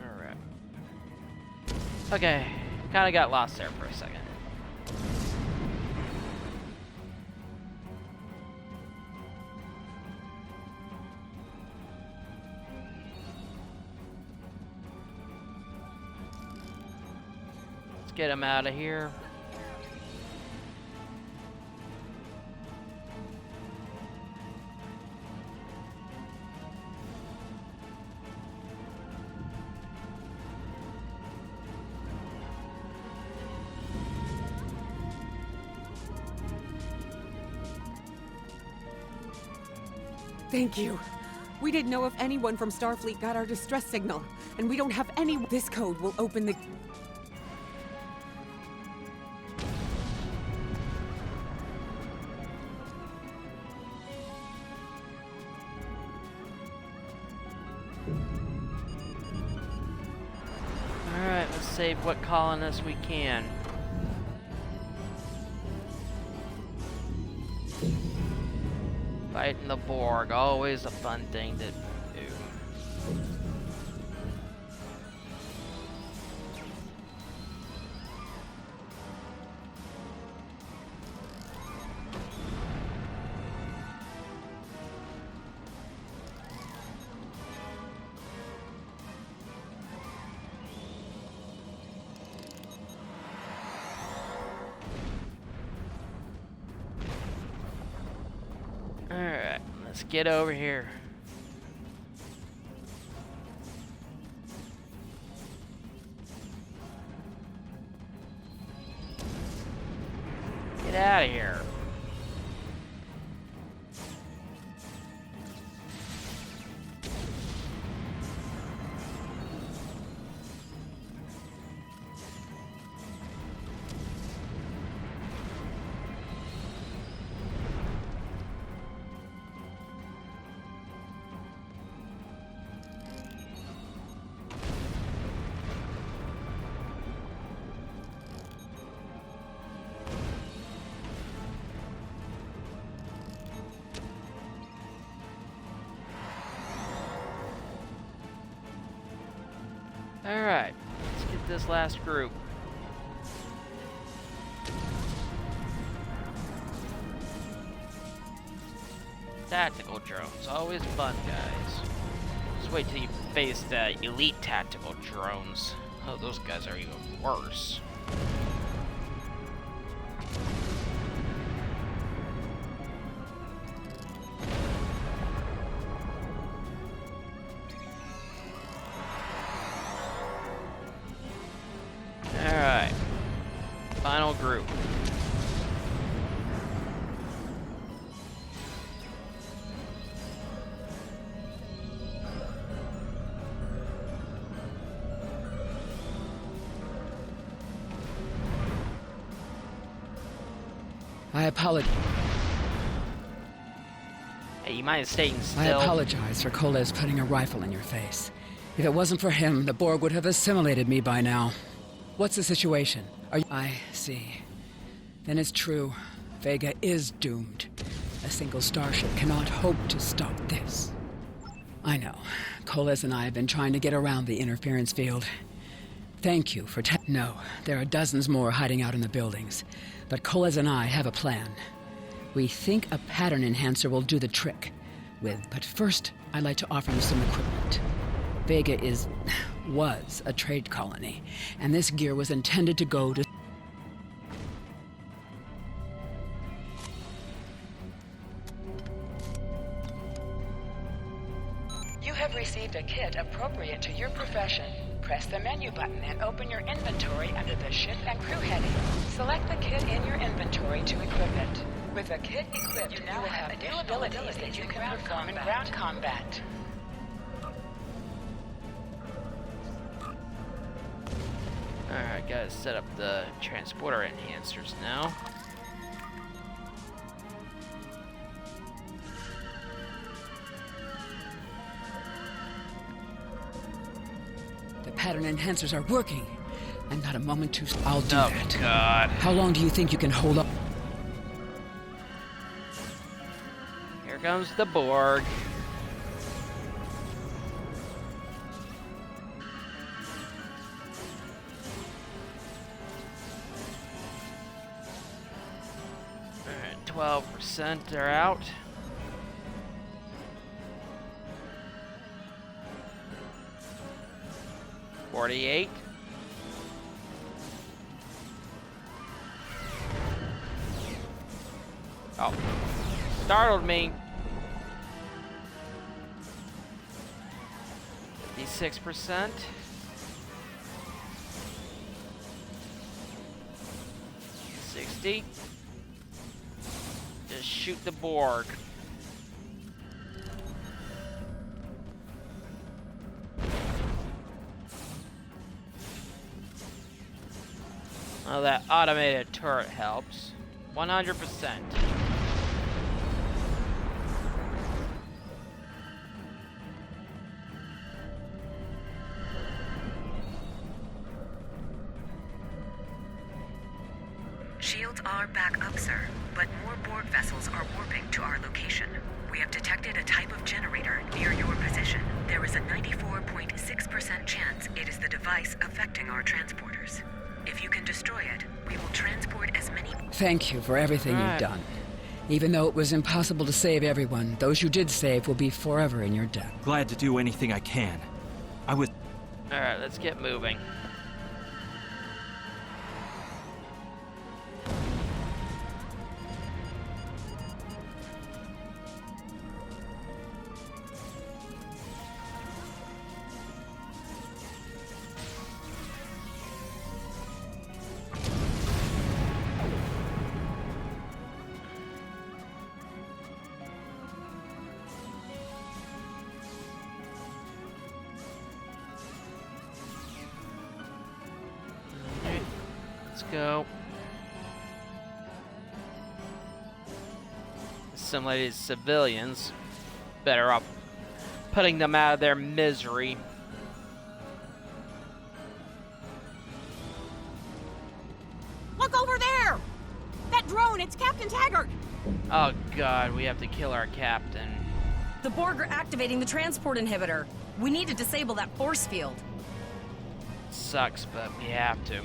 Alright. Okay, kinda got lost there for a second. Let's get him out of here. Thank you. We didn't know if anyone from Starfleet got our distress signal, and we don't have any... This code will open the... Alright, let's save what colonists we can. Fighting the Borg, always a fun thing to do. Alright, let's get over here. Get out of here. Alright, let's get this last group. Tactical drones, always fun, guys. Just wait till you face the elite tactical drones. Oh, those guys are even worse. Alright. Final group. I apologize. Hey, you mind staying still? I apologize for Koles putting a rifle in your face. If it wasn't for him, the Borg would have assimilated me by now. What's the situation? Are you... I see. Then it's true. Vega is doomed. A single starship cannot hope to stop this. I know. Koles and I have been trying to get around the interference field. Thank you for No, there are dozens more hiding out in the buildings. But Koles and I have a plan. We think a pattern enhancer will do the trick. But first, I'd like to offer you some equipment. Vega was a trade colony, and this gear was intended to go to... have received a kit appropriate to your profession. Press the menu button and open your inventory under the ship and crew heading. Select the kit in your inventory to equip it. With a kit equipped, you will have new abilities that you can perform in ground combat. Alright, gotta set up the transporter enhancers now. The pattern enhancers are working. And not a moment too... I'll do that. Oh, God. How long do you think you can hold up? Here comes the Borg. Alright, 12% are out. $48. Oh, startled me. 56%. 60. Just shoot the Borg. Oh, that automated turret helps. 100%. Shields are back up, sir, but more Borg vessels are warping to our location. We have detected a type of generator near your position. There is a 94.6% chance it is the device affecting our transporters. If you can destroy it, we will transport as many... Thank you for everything you've done. Even though it was impossible to save everyone, those you did save will be forever in your debt. Glad to do anything I can. I was... Alright, let's get moving. Go. Assimilated civilians. Better off putting them out of their misery. Look over there! That drone, it's Captain Taggart! Oh God, we have to kill our captain. The Borg are activating the transport inhibitor. We need to disable that force field. Sucks, but we have to.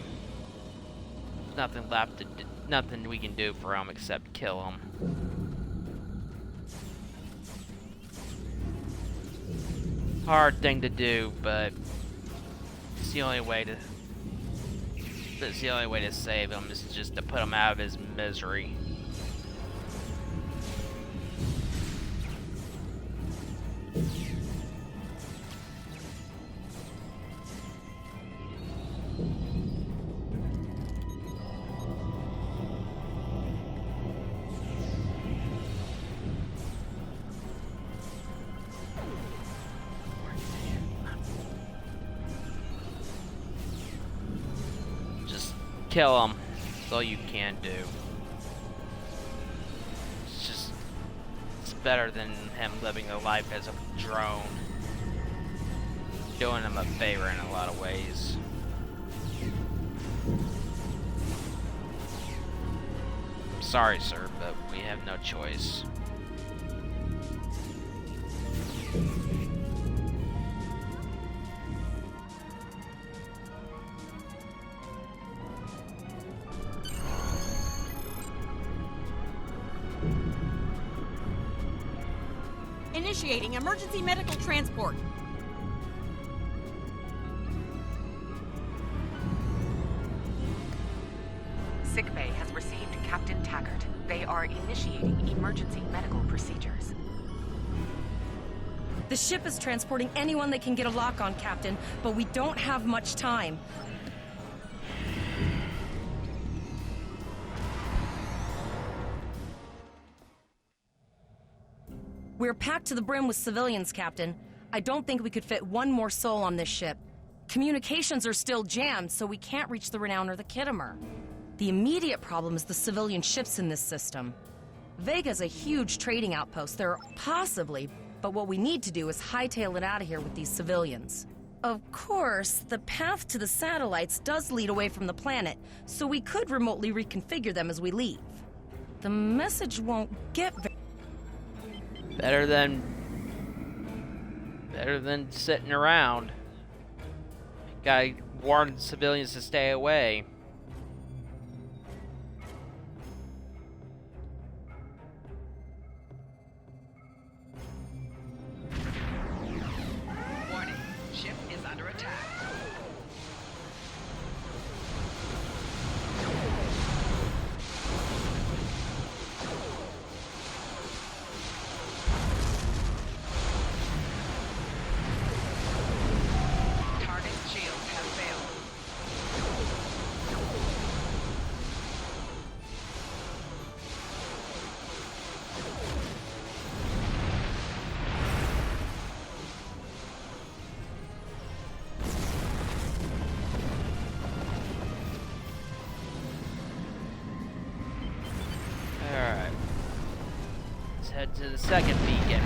Nothing left to nothing we can do for him except kill him. Hard thing to do, but it's the only way to save him is just to put him out of his misery. Kill him. That's all you can do. It's better than him living a life as a drone. Doing him a favor in a lot of ways. I'm sorry, sir, but we have no choice. Initiating emergency medical transport. Sickbay has received Captain Taggart. They are initiating emergency medical procedures. The ship is transporting anyone they can get a lock on, Captain, but we don't have much time. We're packed to the brim with civilians, Captain. I don't think we could fit one more soul on this ship. Communications are still jammed, so we can't reach the Renown or the Kittimer. The immediate problem is the civilian ships in this system. Vega's a huge trading outpost. There are possibly, but what we need to do is hightail it out of here with these civilians. Of course, the path to the satellites does lead away from the planet, so we could remotely reconfigure them as we leave. The message won't get Better than sitting around. Gotta warn civilians to stay away. Warning, ship is under attack. Target's shields have failed. Alright. Let's head to the second beacon.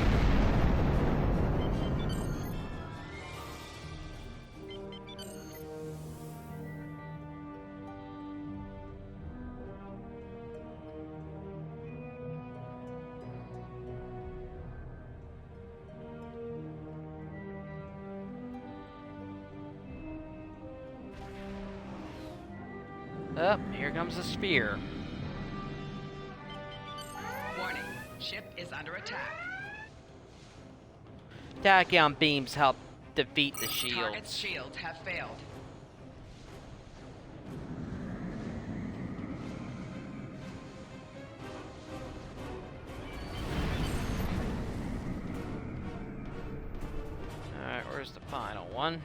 Oh, here comes the sphere. Warning, ship is under attack. Tachyon beams help defeat the Target's shields. shields have failed. Alright, where's the final one?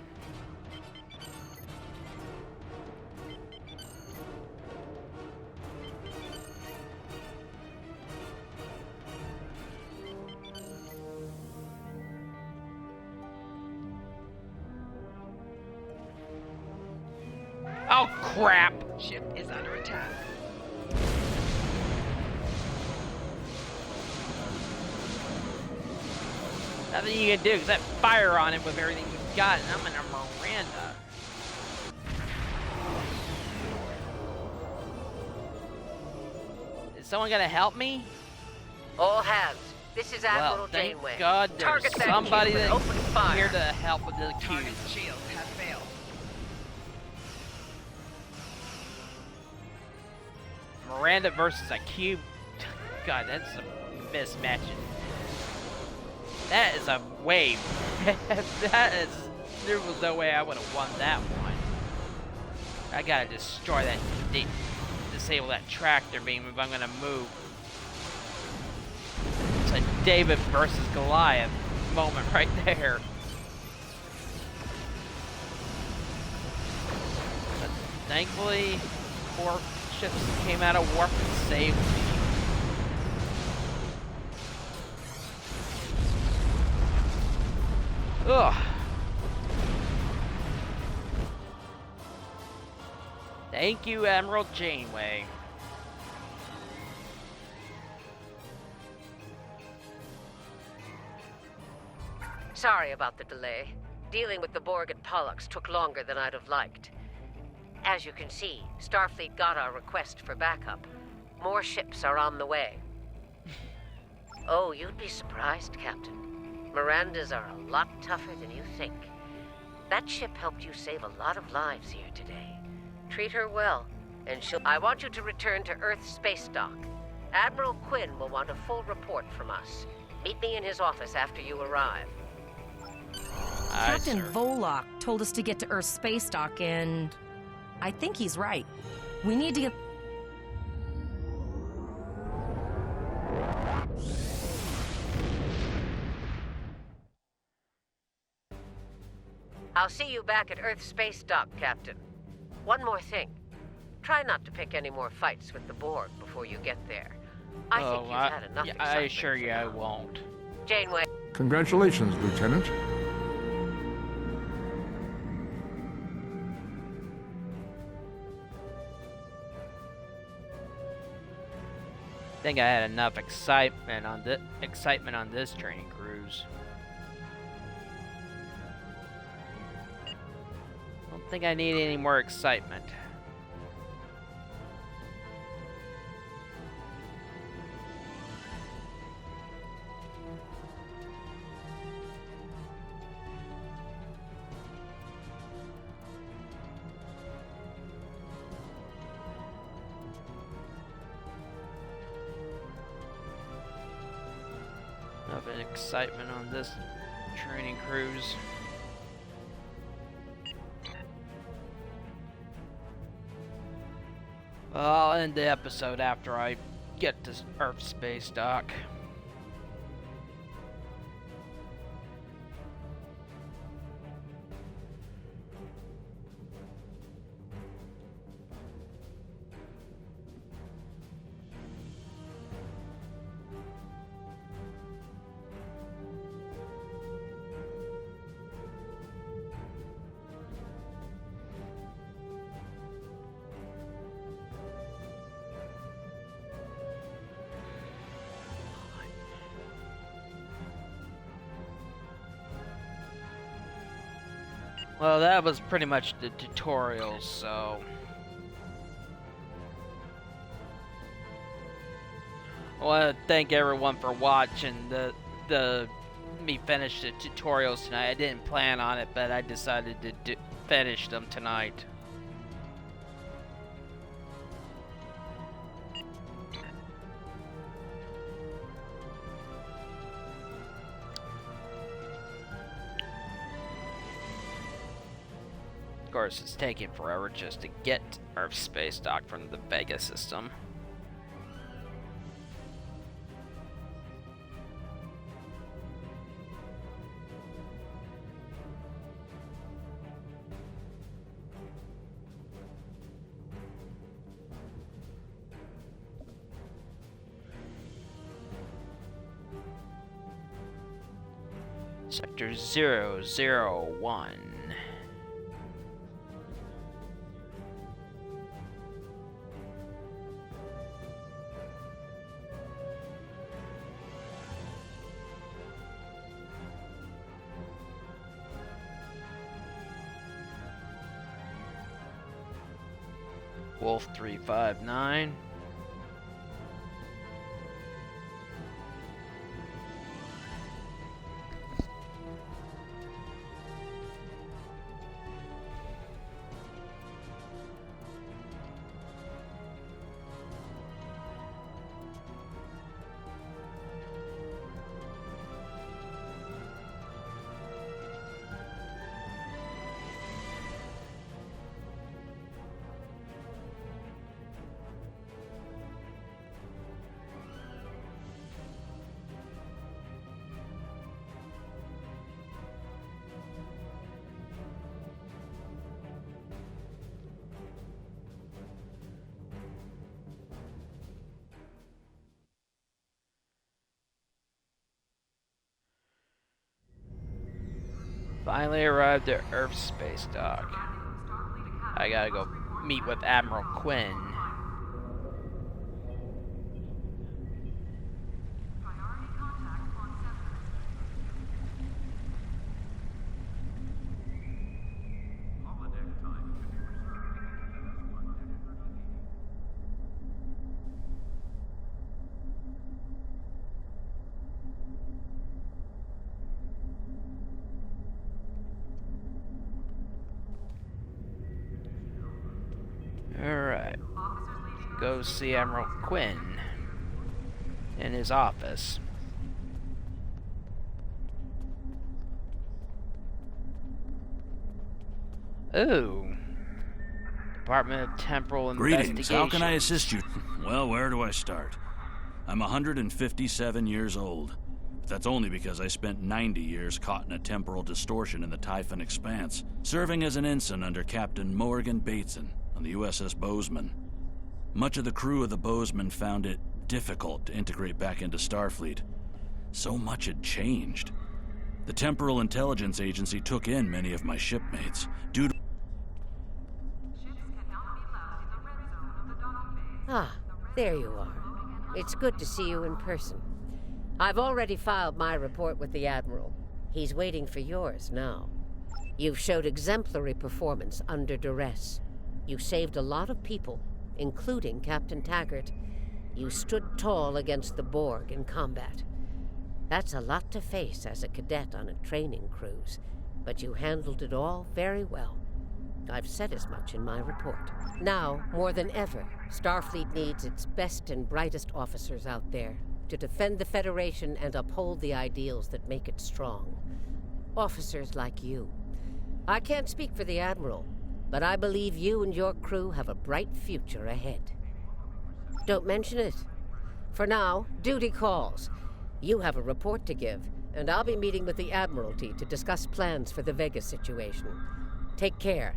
Oh, crap! Ship is under attack. Nothing you can do, because that fire on it with everything you've got, and I'm in a Miranda. Is someone gonna help me? All hands. This is Admiral Well, thank Janeway. God there's Target that somebody cube and that's open fire. here to help with the cube. Target's shields have failed. Miranda versus a cube. God, that's a mismatch. That is a wave. There was no way I would have won that one. I gotta destroy that, disable that tractor beam if I'm gonna move. It's a David versus Goliath moment right there. But thankfully, 4 ships came out of warp and saved me. Ugh. Thank you, Admiral Janeway. Sorry about the delay. Dealing with the Borg at Pollux took longer than I'd have liked. As you can see, Starfleet got our request for backup. More ships are on the way. Oh, you'd be surprised, Captain. Mirandas are a lot tougher than you think. That ship helped you save a lot of lives here today. Treat her well, and she'll... I want you to return to Earth space dock. Admiral Quinn will want a full report from us. Meet me in his office after you arrive. Captain Volok told us to get to Earth's space dock, and I think he's right. We need to get... I'll see you back at Earth Space Dock, Captain. One more thing. Try not to pick any more fights with the Borg before you get there. I think you've had enough excitement. I assure you I won't. Janeway. Congratulations, Lieutenant. I think I had enough excitement on this training cruise. I don't think I need any more excitement. Enough excitement on this training cruise. Well, I'll end the episode after I get to Earth Space Dock. Well, that was pretty much the tutorial, so... I want to thank everyone for watching me finish the tutorials tonight. I didn't plan on it, but I decided to finish them tonight. Of course, it's taking forever just to get Earth Space Dock from the Vega system. Sector 001. Wolf 359. Finally arrived at Earth Space Dock. I gotta go meet with Admiral Quinn. Alright. Go see Admiral Quinn in his office. Ooh. Department of Temporal Greetings. Investigation. How can I assist you? Well, where do I start? I'm 157 years old. That's only because I spent 90 years caught in a temporal distortion in the Typhon Expanse, serving as an ensign under Captain Morgan Bateson on the USS Bozeman. Much of the crew of the Bozeman found it difficult to integrate back into Starfleet. So much had changed. The Temporal Intelligence Agency took in many of my shipmates due to... Ah, there you are. It's good to see you in person. I've already filed my report with the Admiral. He's waiting for yours now. You've showed exemplary performance under duress. You saved a lot of people, including Captain Taggart. You stood tall against the Borg in combat. That's a lot to face as a cadet on a training cruise, but you handled it all very well. I've said as much in my report. Now, more than ever, Starfleet needs its best and brightest officers out there to defend the Federation and uphold the ideals that make it strong. Officers like you. I can't speak for the Admiral, but I believe you and your crew have a bright future ahead. Don't mention it. For now, duty calls. You have a report to give, and I'll be meeting with the Admiralty to discuss plans for the Vega situation. Take care.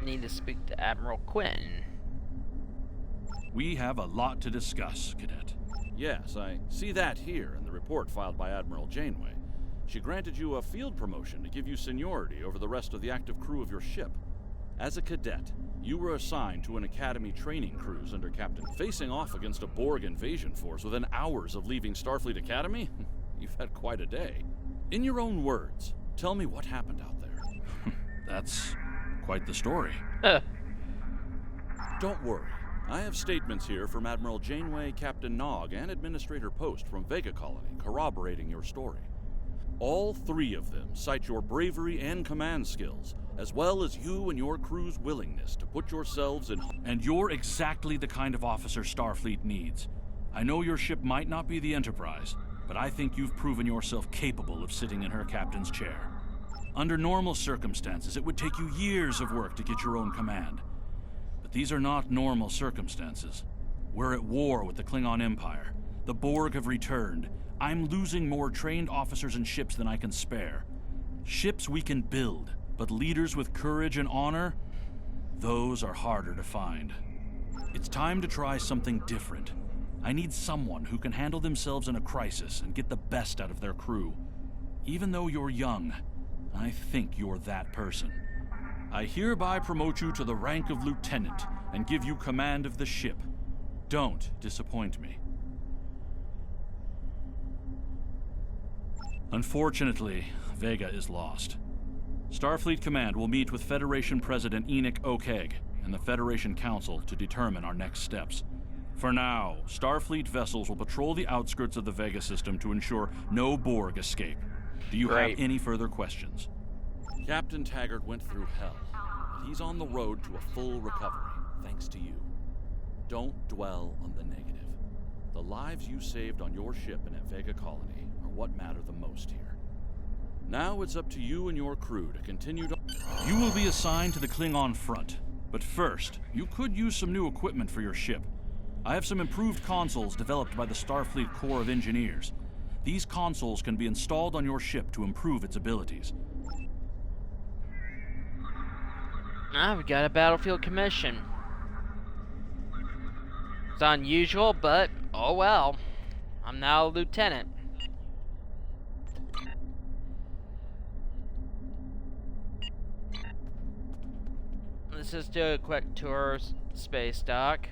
Need to speak to Admiral Quinn. We have a lot to discuss, Cadet. Yes, I see that here in the report filed by Admiral Janeway. She granted you a field promotion to give you seniority over the rest of the active crew of your ship. As a cadet, you were assigned to an Academy training cruise under Captain. Facing off against a Borg invasion force within hours of leaving Starfleet Academy? You've had quite a day. In your own words, tell me what happened out there. That's quite the story. Don't worry. I have statements here from Admiral Janeway, Captain Nog, and Administrator Post from Vega Colony corroborating your story. All three of them cite your bravery and command skills, as well as you and your crew's willingness to put yourselves in... And you're exactly the kind of officer Starfleet needs. I know your ship might not be the Enterprise, but I think you've proven yourself capable of sitting in her captain's chair. Under normal circumstances, it would take you years of work to get your own command. But these are not normal circumstances. We're at war with the Klingon Empire. The Borg have returned. I'm losing more trained officers and ships than I can spare. Ships we can build, but leaders with courage and honor? Those are harder to find. It's time to try something different. I need someone who can handle themselves in a crisis and get the best out of their crew. Even though you're young, I think you're that person. I hereby promote you to the rank of lieutenant and give you command of the ship. Don't disappoint me. Unfortunately, Vega is lost. Starfleet Command will meet with Federation President Enoch Okeg and the Federation Council to determine our next steps. For now, Starfleet vessels will patrol the outskirts of the Vega system to ensure no Borg escape. Do you have any further questions? Captain Taggart went through hell, but he's on the road to a full recovery, thanks to you. Don't dwell on the negative. The lives you saved on your ship and at Vega Colony are what matter the most here. Now it's up to you and your crew to continue to... You will be assigned to the Klingon front, but first, you could use some new equipment for your ship. I have some improved consoles developed by the Starfleet Corps of Engineers. These consoles can be installed on your ship to improve its abilities. We got a battlefield commission. It's unusual, but oh well. I'm now a lieutenant. Let's just do a quick tour of space dock.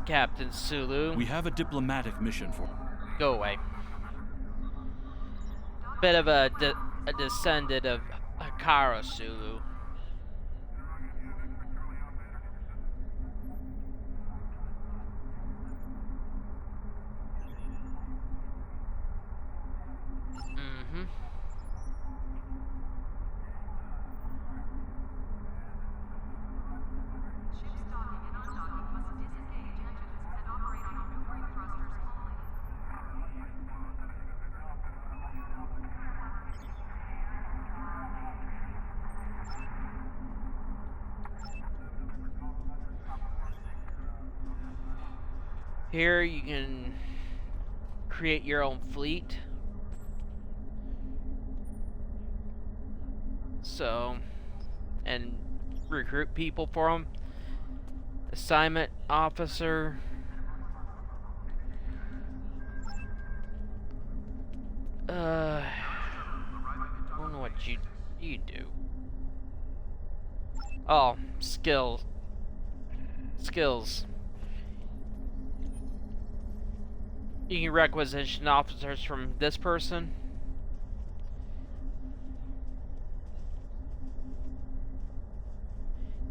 Captain Sulu. We have a diplomatic mission for... Go away. Bit of a descendant of Hikaru Sulu. Here you can create your own fleet. So, and recruit people for them. Assignment officer. I don't know what you do. Oh, skills. You can requisition officers from this person.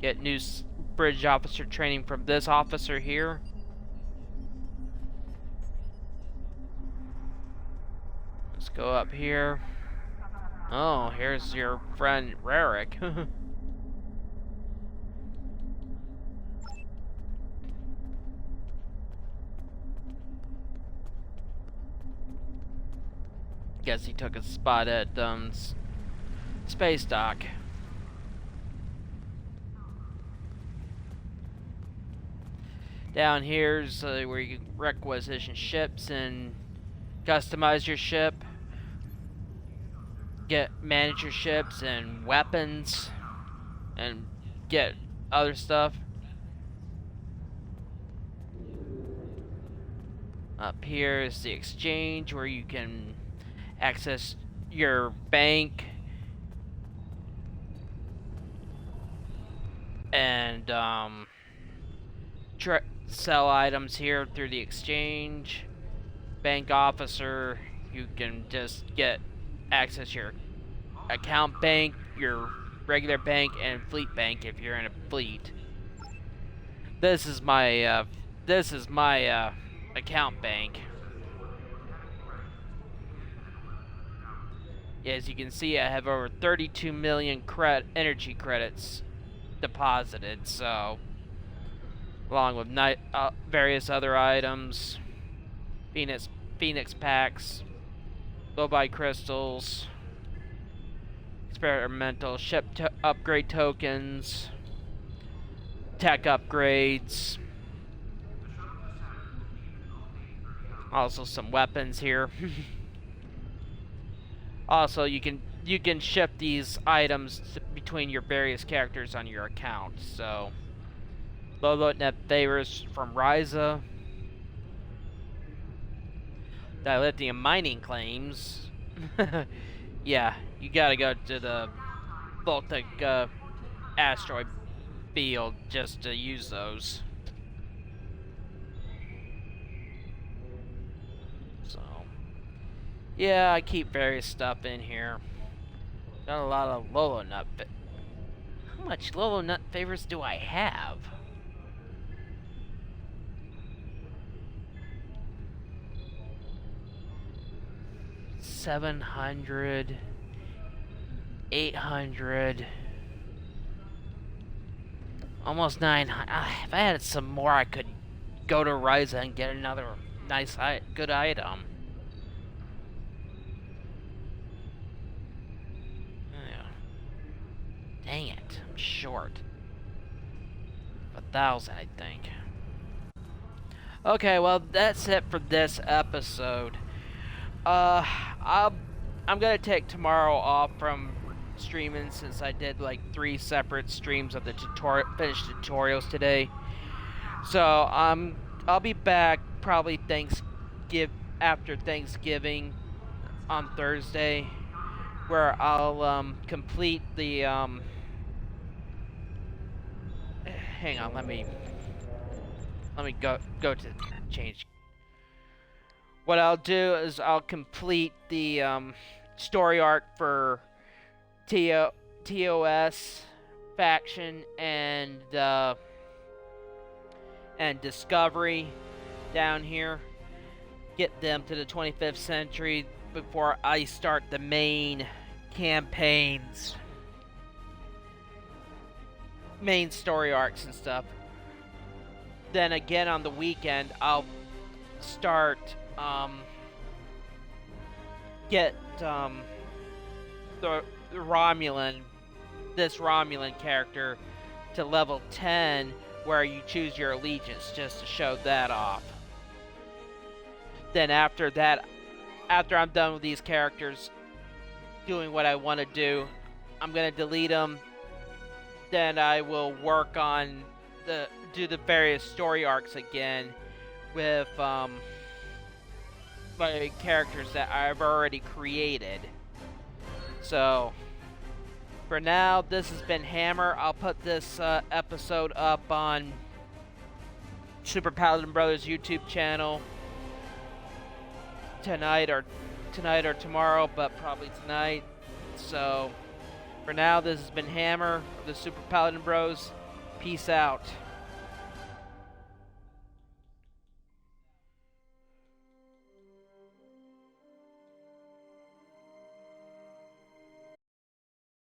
Get new bridge officer training from this officer here. Let's go up here. Oh, here's your friend Rarick. Guess he took a spot at space dock. Down here's where you can requisition ships and customize your ship. Manage your ships and weapons and get other stuff. Up here is the exchange where you can access your bank and sell items here through the exchange. Bank officer, you can just get access your account bank, your regular bank, and fleet bank if you're in a fleet. This is my account bank. As you can see, I have over 32 million energy credits deposited, so along with various other items, Phoenix packs, low-buy crystals, experimental ship upgrade tokens, tech upgrades, also some weapons here. Also, you can ship these items between your various characters on your account. So, low-net favors from Ryza. Dilithium mining claims. Yeah, you gotta go to the Baltic asteroid field just to use those. So, yeah, I keep various stuff in here. Got a lot of Lolo Nut. How much Lolo Nut favors do I have? $700, $800, almost $900. If I had some more, I could go to Ryza and get another nice, good item. Dang it, I'm short. 1,000, I think. Okay, well, that's it for this episode. I'm gonna take tomorrow off from streaming since I did like 3 separate streams of the finished tutorials today. So I'll be back probably after Thanksgiving on Thursday, where I'll complete the hang on, let me go to change. What I'll do is I'll complete the story arc for TOS faction and Discovery down here. Get them to the 25th century before I start the main campaigns, main story arcs and stuff. Then again on the weekend I'll start get the Romulan, this Romulan character to level 10, where you choose your allegiance, just to show that off. then after that, after I'm done with these characters doing what I want to do, I'm gonna delete them. Then I will work on do the various story arcs again with my characters that I've already created. So for now, this has been Hammer. I'll put this episode up on Super Paladin Brothers YouTube channel tonight or tomorrow, but probably tonight. So for now, this has been Hammer, the Super Paladin Bros. Peace out.